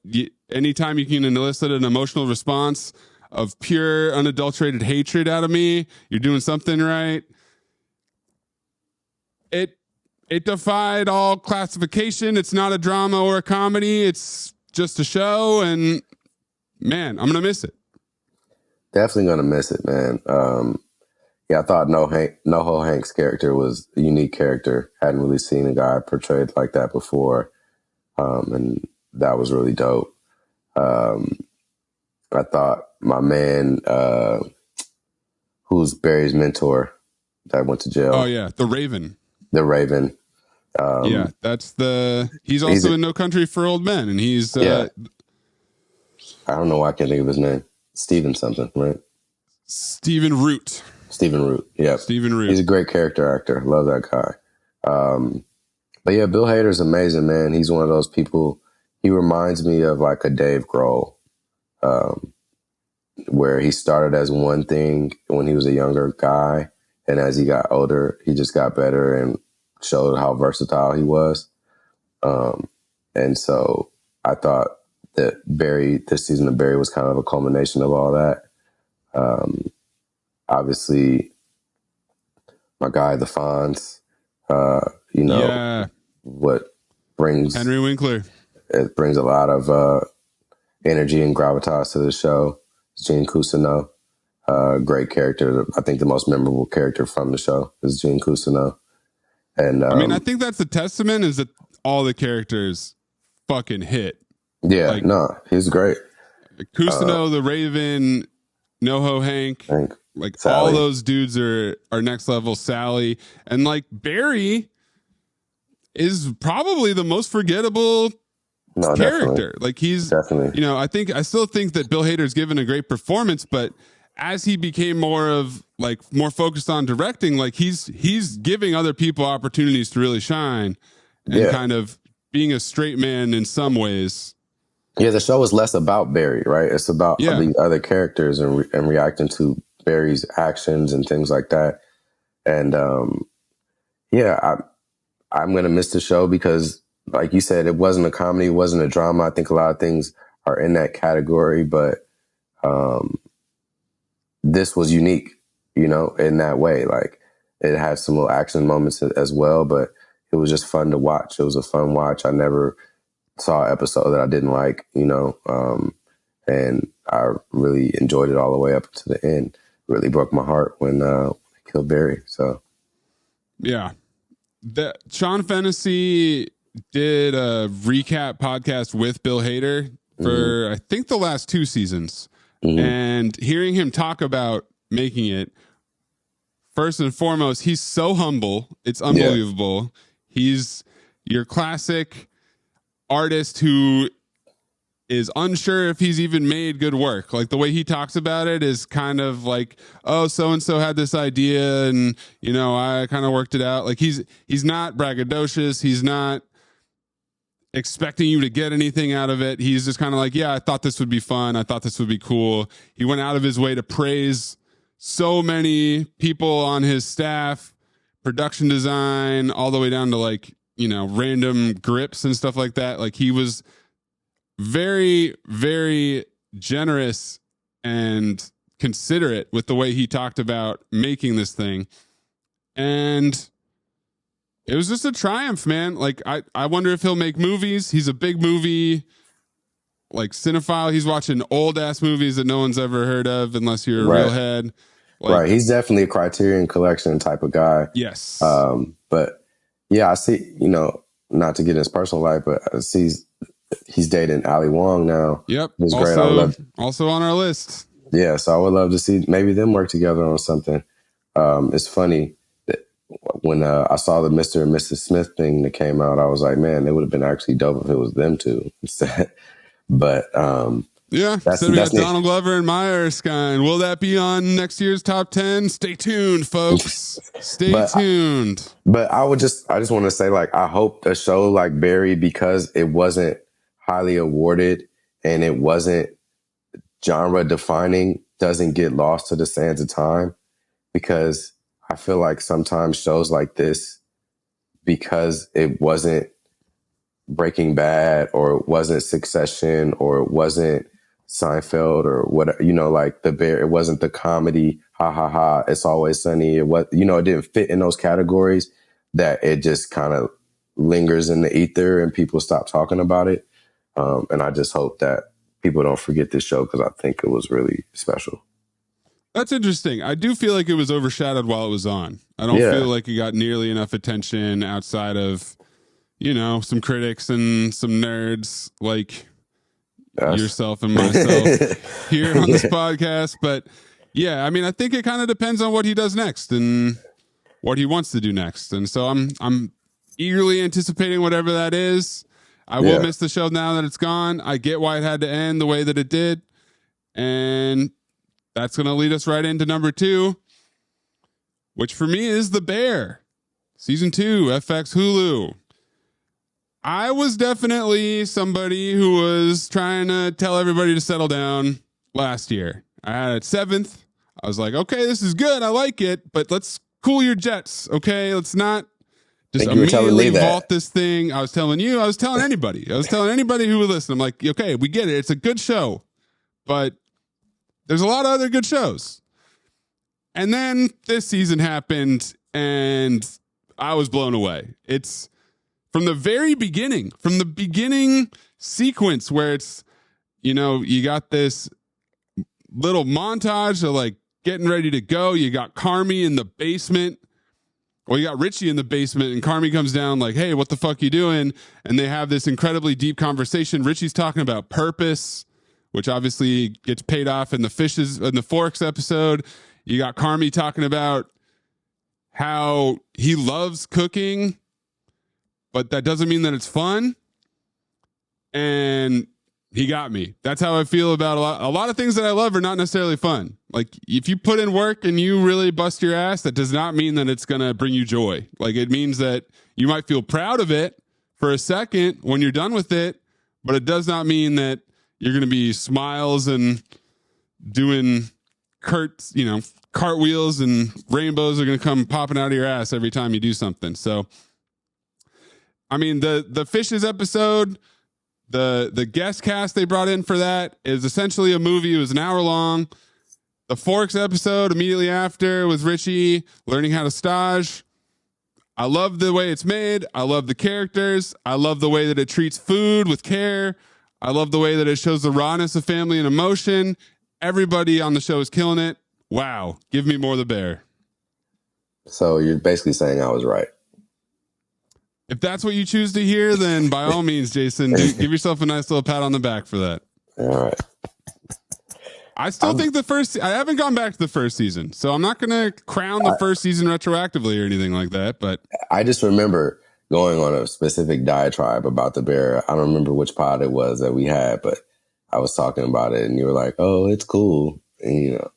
anytime you can elicit an emotional response of pure, unadulterated hatred out of me, you're doing something right. It defied all classification. It's not a drama or a comedy. It's just a show, and man, I'm gonna miss it. Definitely gonna miss it, man. I thought NoHo Hank's character was a unique character. Hadn't really seen a guy portrayed like that before, and that was really dope. I thought my man, who's Barry's mentor, that went to jail. Oh yeah, the Raven. The Raven. He's also in No Country for Old Men, and he's I don't know why I can't think of his name. Steven something, right? Stephen Root. Yeah. Stephen Root. He's a great character actor. Love that guy. But yeah, Bill Hader's amazing, man. He's one of those people. He reminds me of like a Dave Grohl, where he started as one thing when he was a younger guy, and as he got older, he just got better and showed how versatile he was. And so I thought that this season of Barry was kind of a culmination of all that. Obviously, my guy, the Fonz, what brings Henry Winkler. It brings a lot of energy and gravitas to the show. Gene Cousineau, great character. I think the most memorable character from the show is Gene Cousineau. And I think that's the testament is that all the characters fucking hit. Yeah, he's great. Cousineau, the Raven, NoHo Hank, like Sally. All those dudes are next level. Sally, and like Barry is probably the most forgettable character. Definitely. Like he's definitely, I still think that Bill Hader's given a great performance, but as he became more focused on directing, like he's giving other people opportunities to really shine and kind of being a straight man in some ways. Yeah, the show is less about Barry, right? It's about the other characters and reacting to Barry's actions and things like that. And I'm going to miss the show because, like you said, it wasn't a comedy, it wasn't a drama. I think a lot of things are in that category, but this was unique, in that way. Like it had some little action moments as well, but it was just fun to watch. It was a fun watch. I never saw an episode that I didn't like, and I really enjoyed it all the way up to the end. Really broke my heart when they killed Barry. So Yeah. Sean Fennessy did a recap podcast with Bill Hader for, I think, the last 2 seasons. And hearing him talk about making it, first and foremost, he's so humble. It's unbelievable. He's your classic artist who is unsure if he's even made good work. Like, the way he talks about it is kind of like, oh, so-and-so had this idea and, you know, I kind of worked it out. Like, he's not braggadocious. He's not expecting you to get anything out of it. He's just kind of like, yeah, I thought this would be fun. I thought this would be cool. He went out of his way to praise so many people on his staff, production design, all the way down to, like, you know, random grips and stuff like that. Like, he was very, very generous and considerate with the way he talked about making this thing. And it was just a triumph, man. Like, I wonder if he'll make movies. He's a big movie, like, cinephile. He's watching old ass movies that no one's ever heard of unless you're a real head. Like, right. He's definitely a Criterion Collection type of guy. Yes. But yeah, I see, you know, not to get in his personal life, but I see he's dating Ali Wong now. Yep. It's great. I would love, also on our list. Yeah. So I would love to see maybe them work together on something. It's funny that when I saw the Mr. and Mrs. Smith thing that came out, I was like, man, it would have been actually dope if it was them two instead. But yeah, so we got Donald Glover and Maya Erskine. Will that be on next year's top 10? Stay tuned, folks. Stay tuned. But I just want to say, like, I hope a show like Barry, because it wasn't highly awarded and it wasn't genre defining, doesn't get lost to the sands of time. Because I feel like sometimes shows like this, because it wasn't Breaking Bad or it wasn't Succession or it wasn't Seinfeld or what, you know, like it wasn't the comedy, ha ha ha, It's Always Sunny. It was, you know, it didn't fit in those categories, that it just kind of lingers in the ether and people stop talking about it. And I just hope that people don't forget this show, because I think it was really special. That's interesting. I do feel like it was overshadowed while it was on. I don't feel like it got nearly enough attention outside of, you know, some critics and some nerds like yourself and myself here on this podcast. But yeah, I mean, I think it kind of depends on what he does next and what he wants to do next. And so I'm eagerly anticipating whatever that is. I will miss the show now that it's gone. I get why it had to end the way that it did. And that's going to lead us right into number 2, which for me is The Bear, season 2, FX Hulu. I was definitely somebody who was trying to tell everybody to settle down last year. I had it 7th. I was like, okay, this is good. I like it, but let's cool your jets. Okay. Let's not just immediately vault this thing. I was telling you, I was telling anybody who would listen. I'm like, okay, we get it. It's a good show, but there's a lot of other good shows. And then this season happened and I was blown away. It's from the beginning sequence where it's, you know, you got this little montage of like getting ready to go. You got Carmi in the basement. Well, you got Richie in the basement and Carmi comes down like, hey, what the fuck you doing? And they have this incredibly deep conversation. Richie's talking about purpose, which obviously gets paid off in the Forks episode. You got Carmi talking about how he loves cooking, but that doesn't mean that it's fun. And he got me. That's how I feel about a lot of things that I love are not necessarily fun. Like, if you put in work and you really bust your ass, that does not mean that it's going to bring you joy. Like, it means that you might feel proud of it for a second when you're done with it, but it does not mean that you're going to be smiles and doing cartwheels and rainbows are going to come popping out of your ass every time you do something. So, I mean, the Fishes episode, the guest cast they brought in for that is essentially a movie. It was an hour long. The Forks episode immediately after with Richie learning how to stage. I love the way it's made. I love the characters. I love the way that it treats food with care. I love the way that it shows the rawness of family and emotion. Everybody on the show is killing it. Wow. Give me more of The Bear. So you're basically saying I was right. If that's what you choose to hear, then by all means, Jason, give yourself a nice little pat on the back for that. All right. I still think I haven't gone back to the first season, so I'm not going to crown the first season retroactively or anything like that. But I just remember going on a specific diatribe about the bear. I don't remember which pod it was that we had, but I was talking about it and you were like, oh, it's cool. And, you know,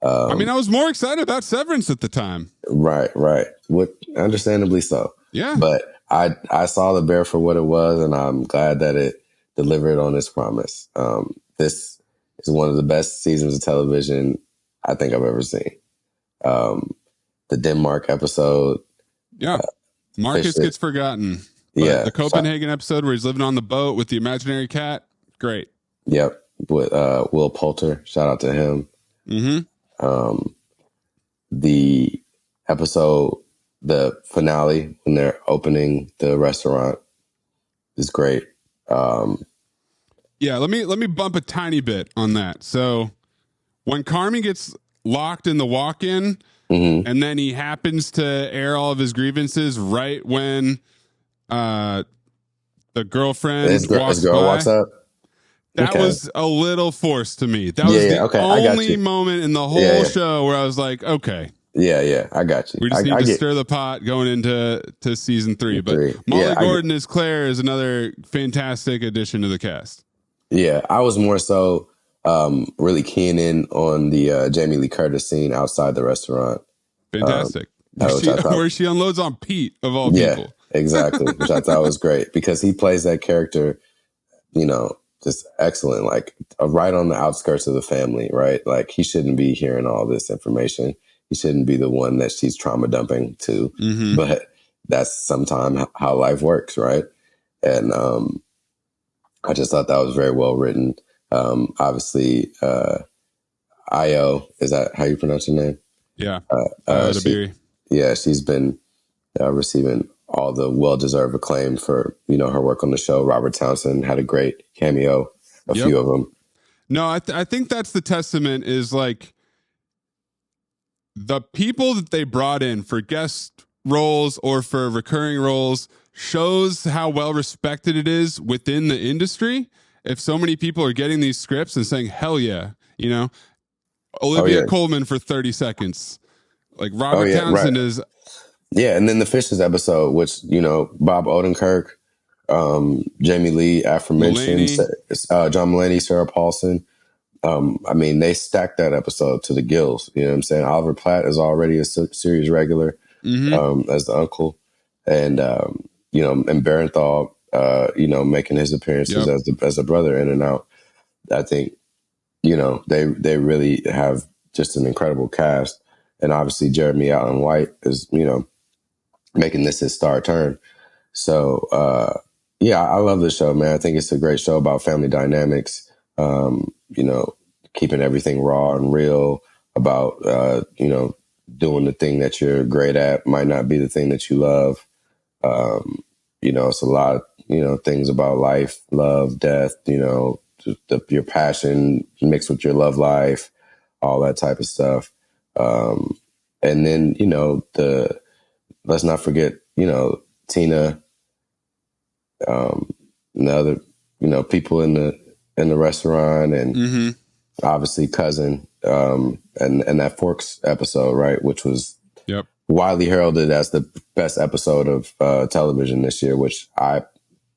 I mean, I was more excited about Severance at the time. Right. What, understandably so. Yeah. But I saw the bear for what it was, and I'm glad that it delivered on its promise. This is one of the best seasons of television I think I've ever seen. The Denmark episode. Yeah. Marcus gets forgotten. Yeah. The Copenhagen episode where he's living on the boat with the imaginary cat. Great. Yep. With Will Poulter. Shout out to him. Mm-hmm. The episode, the finale, when they're opening the restaurant is great. Yeah, let me bump a tiny bit on that. So when Carmi gets locked in the walk-in, and then he happens to air all of his grievances right when the girlfriend walks up. That was a little forced to me. That was the only moment in the whole show where I was like, okay. Yeah, I got you. We just need to stir the pot going into season 3. But Molly Gordon as Claire is another fantastic addition to the cast. Yeah, I was more so really keying in on the Jamie Lee Curtis scene outside the restaurant. Fantastic. Where she unloads on Pete, of all people. Yeah, exactly. Which I thought was great because he plays that character, you know, just excellent. Like right on the outskirts of the family, right? Like he shouldn't be hearing all this information. He shouldn't be the one that she's trauma dumping to. But that's sometimes how life works, right? And I just thought that was very well written. Obviously, Io, is that how you pronounce her name? Yeah. She's been receiving all the well-deserved acclaim for, you know, her work on the show. Robert Townsend had a great cameo, a few of them. No, I think that's the testament is like the people that they brought in for guest roles or for recurring roles shows how well respected it is within the industry. If so many people are getting these scripts and saying, hell yeah, you know, Olivia Colman for 30 seconds. Like Robert Townsend is. Yeah. And then the Fishes episode, which, you know, Bob Odenkirk, Jamie Lee, aforementioned, John Mulaney, Sarah Paulson. I mean, they stacked that episode to the gills. You know what I'm saying? Oliver Platt is already a series regular as the uncle. And, you know, and Barenthal, you know, making his appearances as a brother in and out. I think, you know, they really have just an incredible cast. And obviously Jeremy Allen White is, you know, making this his star turn. So, I love this show, man. I think it's a great show about family dynamics, you know, keeping everything raw and real about, you know, doing the thing that you're great at might not be the thing that you love. You know, it's a lot of, you know, things about life, love, death, you know, your passion mixed with your love life, all that type of stuff. And then, you know, let's not forget, you know, Tina, and the other, you know, people in the restaurant and obviously Cousin, and that Forks episode, right, which was widely heralded as the best episode of television this year, which I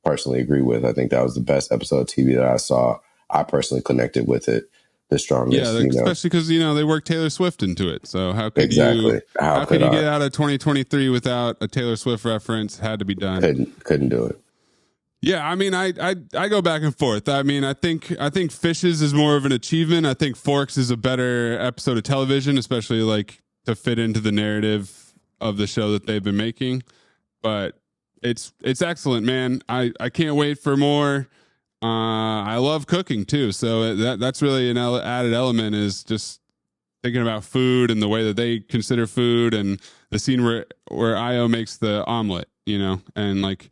personally agree with. I think that was the best episode of TV that I saw. I personally connected with it the strongest. Yeah, especially because, you know, they worked Taylor Swift into it. So how could you get out of 2023 without a Taylor Swift reference? Had to be done. Couldn't do it. Yeah, I mean, I go back and forth. I mean, I think Fishes is more of an achievement. I think Forks is a better episode of television, especially like to fit into the narrative of the show that they've been making. But it's excellent, man. I can't wait for more. I love cooking too, so that's really an added element, is just thinking about food and the way that they consider food, and the scene where Io makes the omelet, you know, and like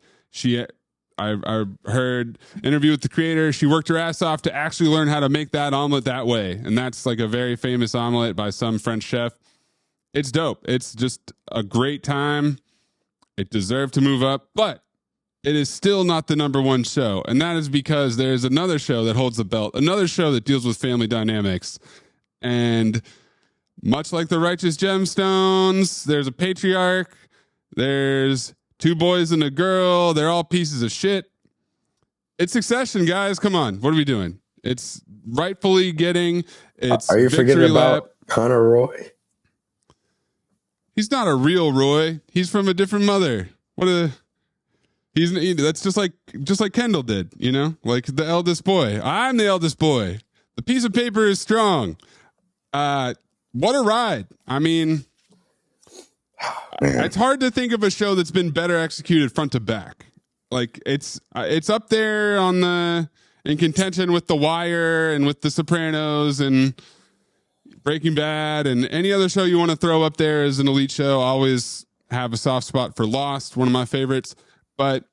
I heard interview with the creator. She worked her ass off to actually learn how to make that omelet that way, and that's like a very famous omelet by some French chef. It's dope. It's just a great time. It deserved to move up, but it is still not the number one show. And that is because there's another show that holds the belt, another show that deals with family dynamics. And much like the Righteous Gemstones, there's a patriarch, there's two boys and a girl. They're all pieces of shit. It's Succession, guys. Come on. What are we doing? It's rightfully getting its Are you forgetting about Connor Roy? He's not a real Roy. He's from a different mother. That's just like Kendall did, you know? Like the eldest boy. I'm the eldest boy. The piece of paper is strong. What a ride. I mean, it's hard to think of a show that's been better executed front to back. Like it's up there in contention with The Wire and with The Sopranos and Breaking Bad and any other show you want to throw up there as an elite show. I always have a soft spot for Lost, one of my favorites, but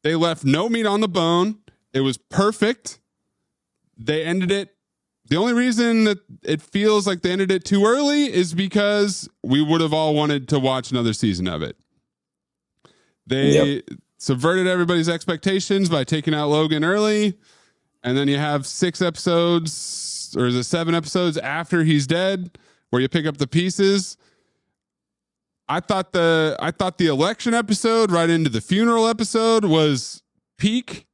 they left no meat on the bone. It was perfect. They ended it. The only reason that it feels like they ended it too early is we would have all wanted to watch another season of it. They subverted everybody's expectations by taking out Logan early, and then you have 6 episodes, or is it 7 episodes after he's dead, where you pick up the pieces. I thought the election episode right into the funeral episode was peak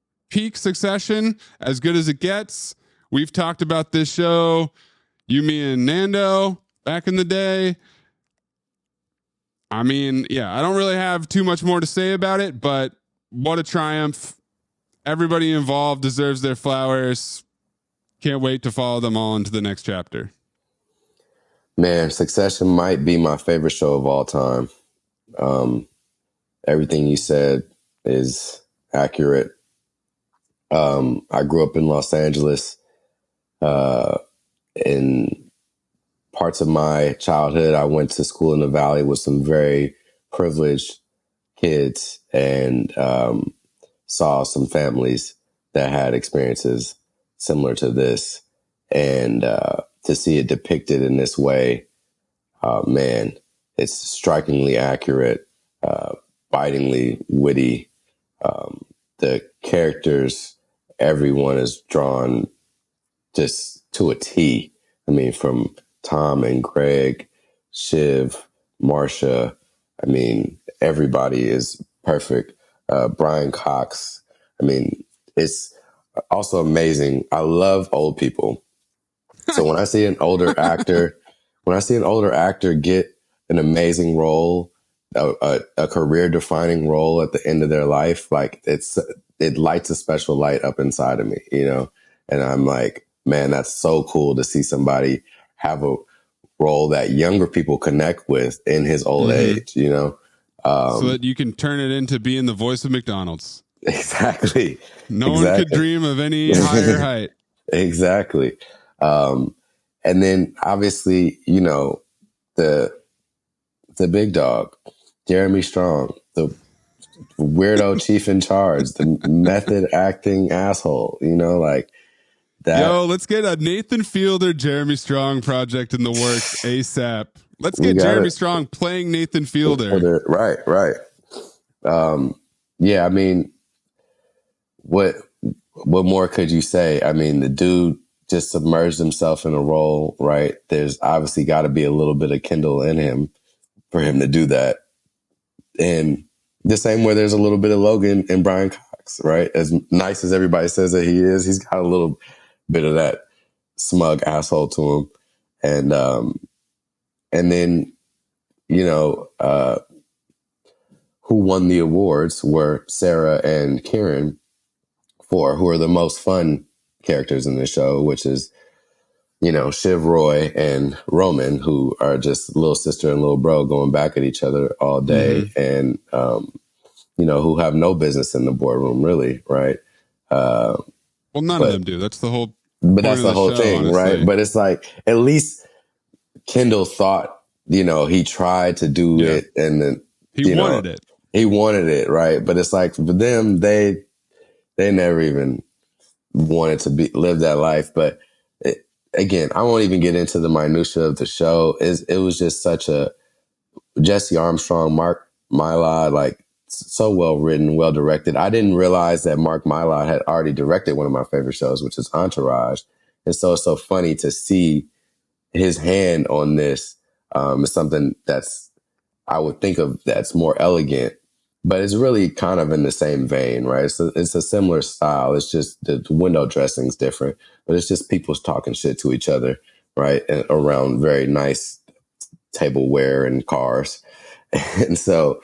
Succession, as good as it gets. We've talked about this show, you, me, and Nando back in the day. I mean, yeah, I don't really have too much more to say about it, but what a triumph. Everybody involved deserves their flowers. Can't wait to follow them all into the next chapter. Man, Succession might be my favorite show of all time. Everything you said is accurate. I grew up in Los Angeles. In parts of my childhood, I went to school in the Valley with some very privileged kids and saw some families that had experiences similar to this. And to see it depicted in this way, man, it's strikingly accurate, bitingly witty. The characters, everyone is drawn just to a T. I mean, from Tom and Greg, Shiv, Marsha. I mean, everybody is perfect. Brian Cox. I mean, it's also amazing. I love old people. So when I see an older actor, get an amazing role, a career defining role at the end of their life, like it lights a special light up inside of me, you know? And I'm like, man, that's so cool to see somebody have a role that younger people connect with in his old age, you know? So that you can turn it into being the voice of McDonald's. Exactly. No one could dream of any higher height. Exactly. And then obviously, you know, the big dog, Jeremy Strong, the weirdo chief in charge, the method acting asshole, you know, like that. Yo, let's get a Nathan Fielder, Jeremy Strong project in the works ASAP. Let's get Jeremy Strong playing Nathan Fielder. Right. Yeah, I mean, what more could you say? I mean, the dude just submerged himself in a role, right? There's obviously got to be a little bit of Kendall in him for him to do that. And the same way there's a little bit of Logan and Brian Cox, right? As nice as everybody says that he is, he's got a little bit of that smug asshole to him. And then, you know, who won the awards were Sarah and Kieran, who are the most fun characters in the show, which is, you know, Shiv, Roy, and Roman, who are just little sister and little bro going back at each other all day, and you know, who have no business in the boardroom, really, right? Well, none of them do. That's the whole. But that's the whole thing, honestly. Right? But it's like, at least Kendall thought, you know, he tried to do it, and then he wanted it. He wanted it, right? But it's like for them, they never even wanted to live that life. But again, I won't even get into the minutia of the show. It was just such a Jesse Armstrong, Mark Mylod, like so well written, well directed. I didn't realize that Mark Mylod had already directed one of my favorite shows, which is Entourage. And so it's so funny to see his hand on this. It's something that's, I would think of that's more elegant, but it's really kind of in the same vein, right? It's a similar style. It's just the window dressing's different, but it's just people talking shit to each other, right? And around very nice tableware and cars. And so,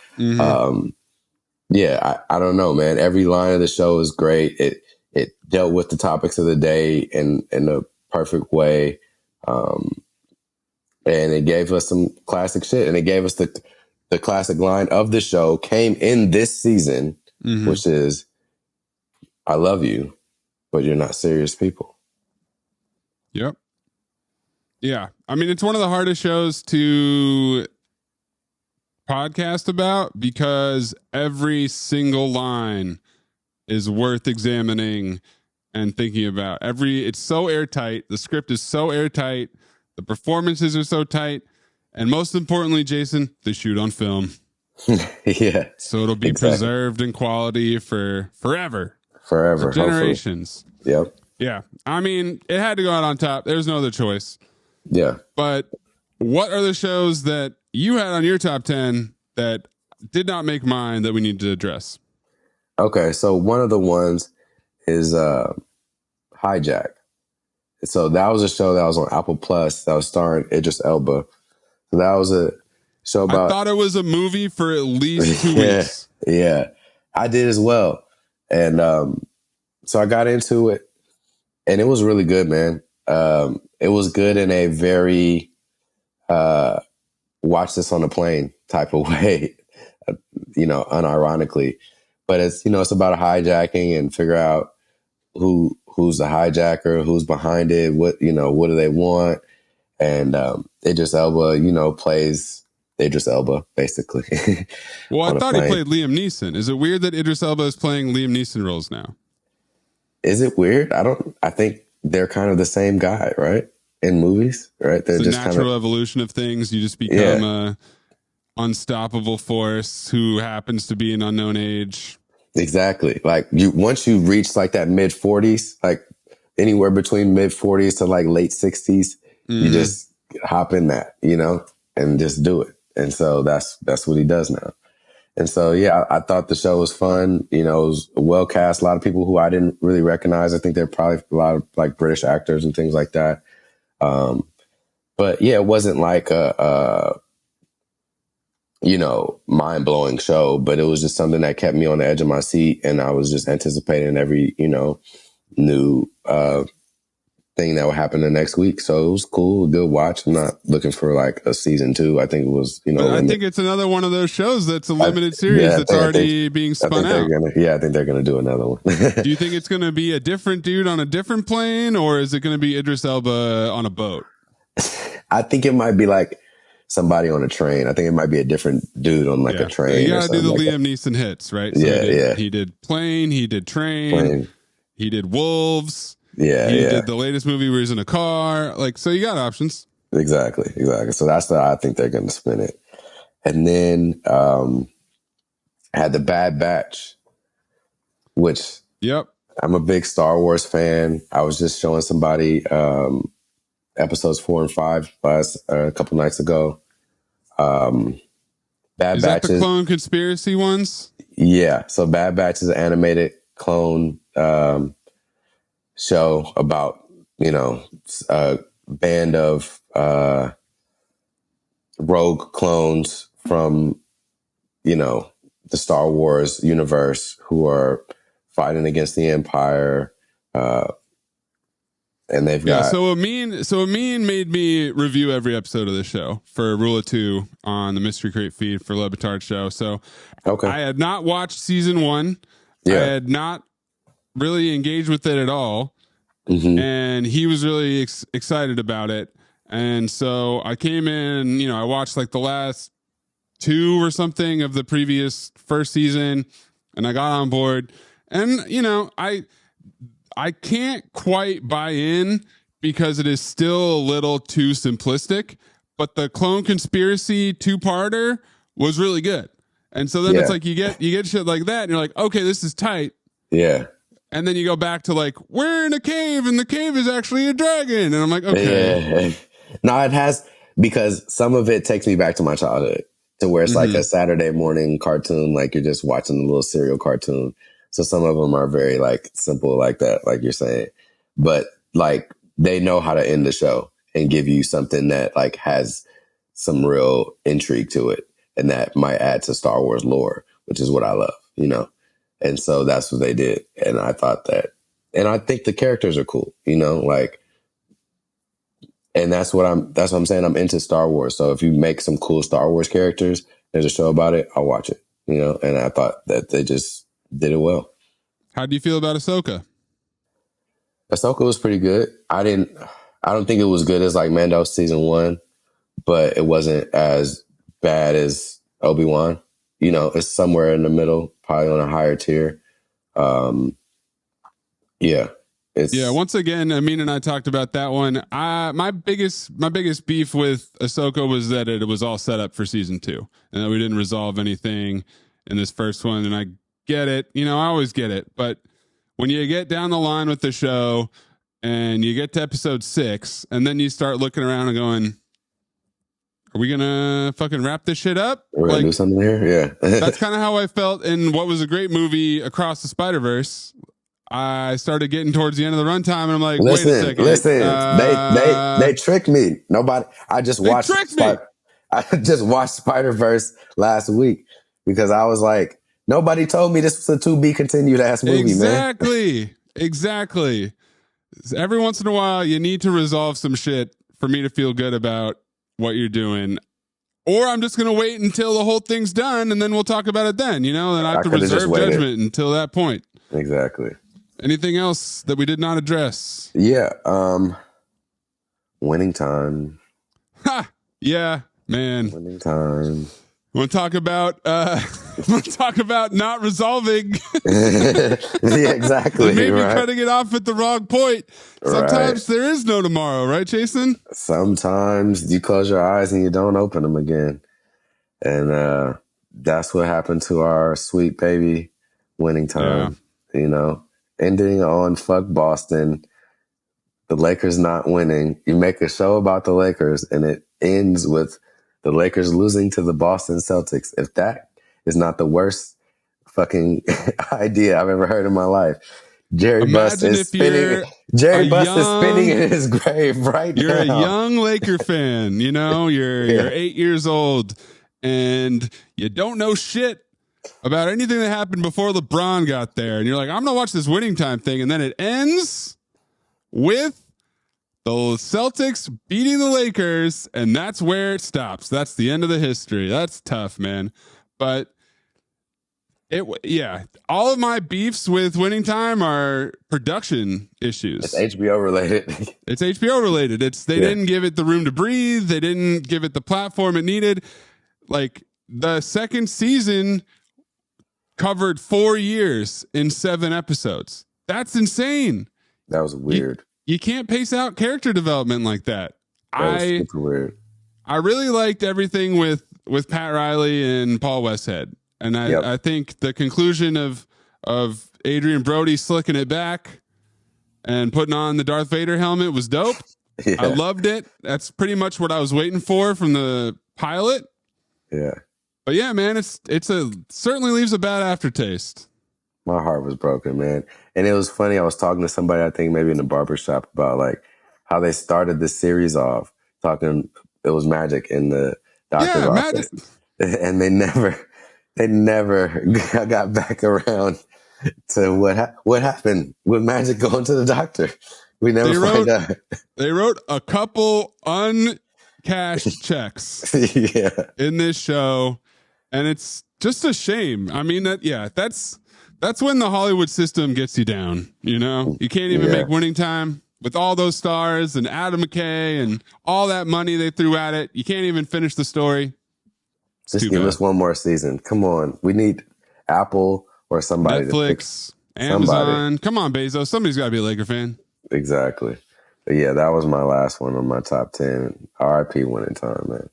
yeah, I don't know, man. Every line of the show is great. It dealt with the topics of the day in a perfect way. And it gave us some classic shit. And it gave us the classic line of the show came in this season, which is, I love you, but you're not serious people. Yep. Yeah. I mean, it's one of the hardest shows to podcast about because every single line is worth examining and thinking about. It's so airtight. The script is so airtight. The performances are so tight. And most importantly, Jason, they shoot on film. Yeah. So it'll be preserved in quality for forever. Forever. For generations. Hopefully. Yep. Yeah. I mean, it had to go out on top. There's no other choice. Yeah. But what are the shows that you had on your top 10 that did not make mine that we need to address? Okay. So one of the ones is Hijack. So that was a show that was on Apple Plus that was starring Idris Elba. So that was a show about... I thought it was a movie for at least 2 weeks. Yeah. I did as well. And so I got into it and it was really good, man. It was good in a very watch this on a plane type of way, unironically. But it's, it's about a hijacking and figure out who's the hijacker, who's behind it, what do they want? And Idris Elba, plays Idris Elba, basically. Well, I thought he played Liam Neeson. Is it weird that Idris Elba is playing Liam Neeson roles now? Is it weird? I think they're kind of the same guy, right? In movies, right? They're it's just a natural evolution of things. You just become a unstoppable force who happens to be an unknown age. Exactly. Like once you reach like that mid 40s, like anywhere between mid 40s to like late 60s, you just hop in that, and just do it. And so that's what he does now. And so, yeah, I thought the show was fun. It was well cast. A lot of people who I didn't really recognize. I think they're probably a lot of like British actors and things like that. But yeah, it wasn't like a mind blowing show, but it was just something that kept me on the edge of my seat. And I was just anticipating every, new, thing that would happen the next week. So it was cool, good watch. I'm not looking for like a season 2. I think it was, But I think it's another one of those shows that's a limited series that's already being spun out. I think they're going to do another one. Do you think it's going to be a different dude on a different plane, or is it going to be Idris Elba on a boat? I think it might be like somebody on a train. I think it might be a different dude on like a train. You got to do the Liam Neeson hits, right? So he did Plane, he did Train, he did Wolves. He did the latest movie where he's in a car. Like, so you got options. Exactly. So that's how I think they're going to spin it. And then had the Bad Batch, which I'm a big Star Wars fan. I was just showing somebody episodes 4 and 5 a couple nights ago. Bad Batch is that the clone conspiracy ones? Yeah. So Bad Batch is an animated clone show about, a band of rogue clones from, the Star Wars universe who are fighting against the Empire. And they've got... So Amin made me review every episode of the show for Rule of 2 on the Mystery Crate feed for Le Batard Show. So I had not watched season 1. I had not really engaged with it at all. And he was really excited about it. And so I came in, I watched like the last 2 or something of the previous first season, and I got on board. And, I can't quite buy in because it is still a little too simplistic, but the Clone Conspiracy 2-parter was really good. And so then it's like you get shit like that and you're like, okay, this is tight. Yeah. And then you go back to like, we're in a cave and the cave is actually a dragon. And I'm like, okay. Yeah. No, it has, because some of it takes me back to my childhood, to where it's like a Saturday morning cartoon, like you're just watching a little serial cartoon. So some of them are very like simple like that, like you're saying. But like they know how to end the show and give you something that like has some real intrigue to it. And that might add to Star Wars lore, which is what I love, you know? And so that's what they did. And I thought that, and I think the characters are cool, you know, like, and that's what I'm saying. I'm into Star Wars. So if you make some cool Star Wars characters, there's a show about it, I'll watch it, you know? And I thought that they just did it well. How do you feel about Ahsoka? Ahsoka was pretty good. I don't think it was good as like Mando season 1, but it wasn't as bad as Obi-Wan. You know, it's somewhere in the middle, probably on a higher tier. Once again, Amin and I talked about that one. My biggest beef with Ahsoka was that it was all set up for season 2 and that we didn't resolve anything in this first one. And I get it. You know, I always get it. But when you get down the line with the show and you get to episode 6 and then you start looking around and going, are we gonna fucking wrap this shit up? We're gonna do something here? Yeah. That's kind of how I felt in what was a great movie, Across the Spider-Verse. I started getting towards the end of the runtime and I'm like, wait a second. Listen, they tricked me. I just watched Spider-Verse last week because I was like, nobody told me this was a to be continued ass movie, man. Exactly. Every once in a while, you need to resolve some shit for me to feel good about what you're doing. Or I'm just going to wait until the whole thing's done and then we'll talk about it then, you know? Then I have to reserve judgment until that point. Exactly. Anything else that we did not address? Yeah. Winning time. Ha! Yeah, man. Winning time. Want to talk about not resolving? Yeah, exactly. Maybe cutting it off at the wrong point. Sometimes there is no tomorrow, right, Jason? Sometimes you close your eyes and you don't open them again. And that's what happened to our sweet baby Winning Time. Yeah. You know, ending on fuck Boston, the Lakers not winning. You make a show about the Lakers and it ends with the Lakers losing to the Boston Celtics. If that is not the worst fucking idea I've ever heard in my life. Jerry Buss is spinning in his grave right now. You're a young Laker fan, you know, you're 8 years old and you don't know shit about anything that happened before LeBron got there. And you're like, I'm going to watch this Winning Time thing. And then it ends with the Celtics beating the Lakers, and that's where it stops. That's the end of the history. That's tough, man. But all of my beefs with Winning Time are production issues. It's HBO related. They didn't give it the room to breathe. They didn't give it the platform it needed. Like the second season covered 4 years in 7 episodes. That's insane. That was weird. You can't pace out character development like that. That was super weird. I really liked everything with Pat Riley and Paul Westhead. And I think the conclusion of Adrian Brody slicking it back and putting on the Darth Vader helmet was dope. Yeah. I loved it. That's pretty much what I was waiting for from the pilot. Yeah. But yeah, man, it certainly leaves a bad aftertaste. My heart was broken, man. And it was funny. I was talking to somebody, I think maybe in the barbershop, about like how they started the series off talking. It was magic in the doctor's office. Magic. And they never got back around to what happened with Magic going to the doctor. We never find out. They wrote a couple uncashed checks in this show, and it's just a shame. I mean, that's when the Hollywood system gets you down, you know? You can't even make Winning Time with all those stars and Adam McKay and all that money they threw at it. You can't even finish the story. Just give us one more season. Come on. We need Apple or somebody. Netflix, Amazon. Come on, Bezos. Somebody's got to be a Laker fan. Exactly. Yeah, that was my last one on my top 10. RIP Winning Time, man.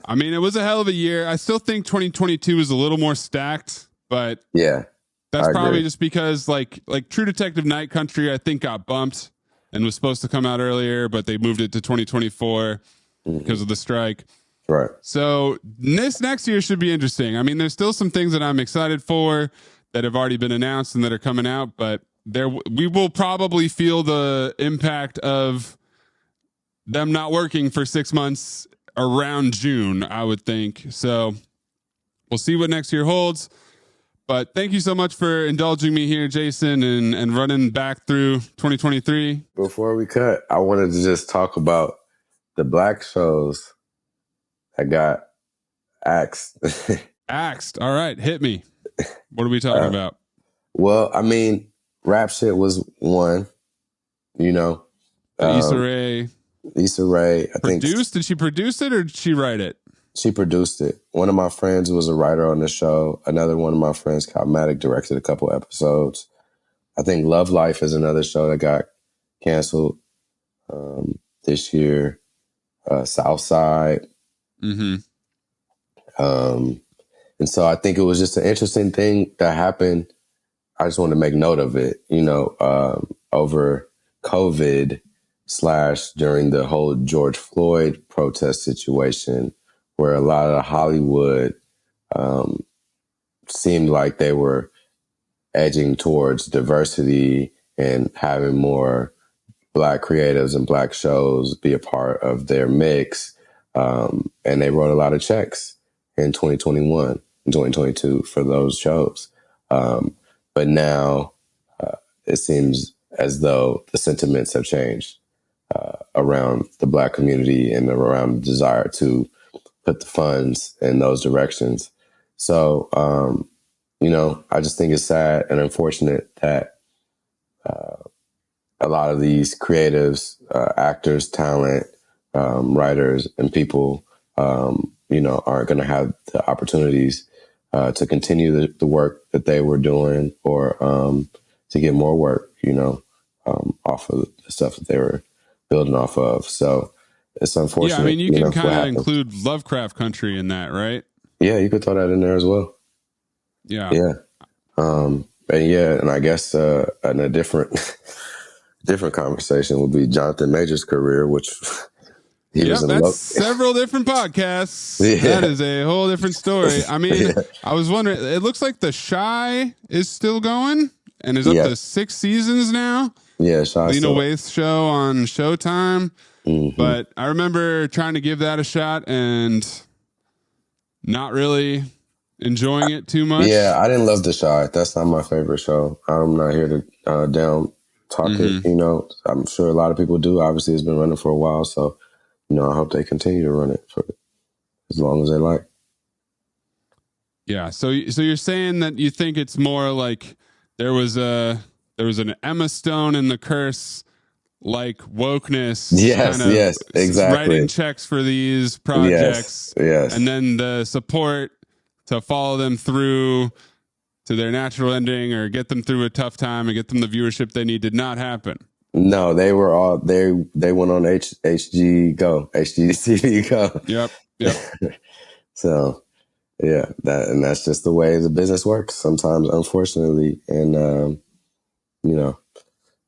I mean, it was a hell of a year. I still think 2022 is a little more stacked, but Yeah, that's I probably agree. just because like True Detective Night Country, I think got bumped and was supposed to come out earlier, but they moved it to 2024 because of the strike. Right. So this next year should be interesting. I mean, there's still some things that I'm excited for that have already been announced and that are coming out, but we will probably feel the impact of them not working for 6 months around June, I would think. So we'll see what next year holds. But thank you so much for indulging me here, Jason, and running back through 2023. Before we cut, I wanted to just talk about the black shows that got axed. Axed. All right, hit me. What are we talking about? Well, I mean, Rap Shit was one, you know. Issa Rae. Issa Rae, I think. Did she produce it or did she write it? She produced it. One of my friends was a writer on the show. Another one of my friends, Calmatic, directed a couple episodes. I think Love Life is another show that got canceled this year. Southside. Mm-hmm. And so I think it was just an interesting thing that happened. I just want to make note of it, over COVID / during the whole George Floyd protest situation, where a lot of Hollywood seemed like they were edging towards diversity and having more Black creatives and Black shows be a part of their mix. And they wrote a lot of checks in 2021 and 2022 for those shows. But now it seems as though the sentiments have changed around the Black community and around the desire to put the funds in those directions. So, I just think it's sad and unfortunate that a lot of these creatives, actors, talent, writers, and people, aren't going to have the opportunities to continue the work that they were doing or to get more work, off of the stuff that they were building off of. So it's unfortunate. Yeah, I mean, you can kind of include Lovecraft Country in that, right? Yeah, you could throw that in there as well. Yeah. Yeah. And I guess in a different conversation would be Jonathan Major's career, which that's several different podcasts. Yeah. That is a whole different story. I mean, I was wondering, it looks like The Chi is still going and is up to 6 seasons now. Yeah, Chi. Lena Waite's show on Showtime. Mm-hmm. But I remember trying to give that a shot and not really enjoying it too much. Yeah, I didn't love The Chi. That's not my favorite show. I'm not here to down talk it. I'm sure a lot of people do. Obviously, it's been running for a while, so I hope they continue to run it for as long as they like. Yeah. So you're saying that you think it's more like there was an Emma Stone in The Curse, like wokeness. Yes, exactly. Writing checks for these projects. Yes. And then the support to follow them through to their natural ending or get them through a tough time and get them the viewership they need did not happen. No, they were all they went on HGTV Go. Yep. So that's just the way the business works sometimes, unfortunately. And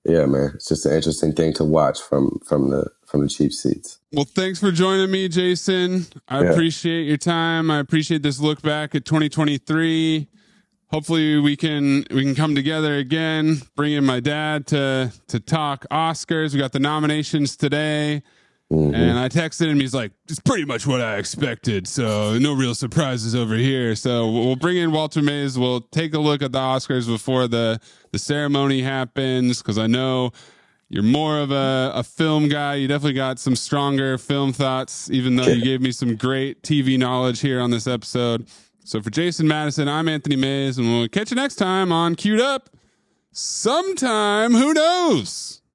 yeah, man, it's just an interesting thing to watch from the cheap seats. Well, thanks for joining me, Jason. I appreciate your time. I appreciate this look back at 2023. Hopefully we can come together again, bring in my dad to talk Oscars. We got the nominations today. Mm-hmm. And I texted him. He's like, it's pretty much what I expected. So no real surprises over here. So we'll bring in Walter Mays. We'll take a look at the Oscars before the ceremony happens. Because I know you're more of a film guy. You definitely got some stronger film thoughts, even though you gave me some great TV knowledge here on this episode. So for Jason Madison, I'm Anthony Mays. And we'll catch you next time on Queued Up. Sometime, who knows?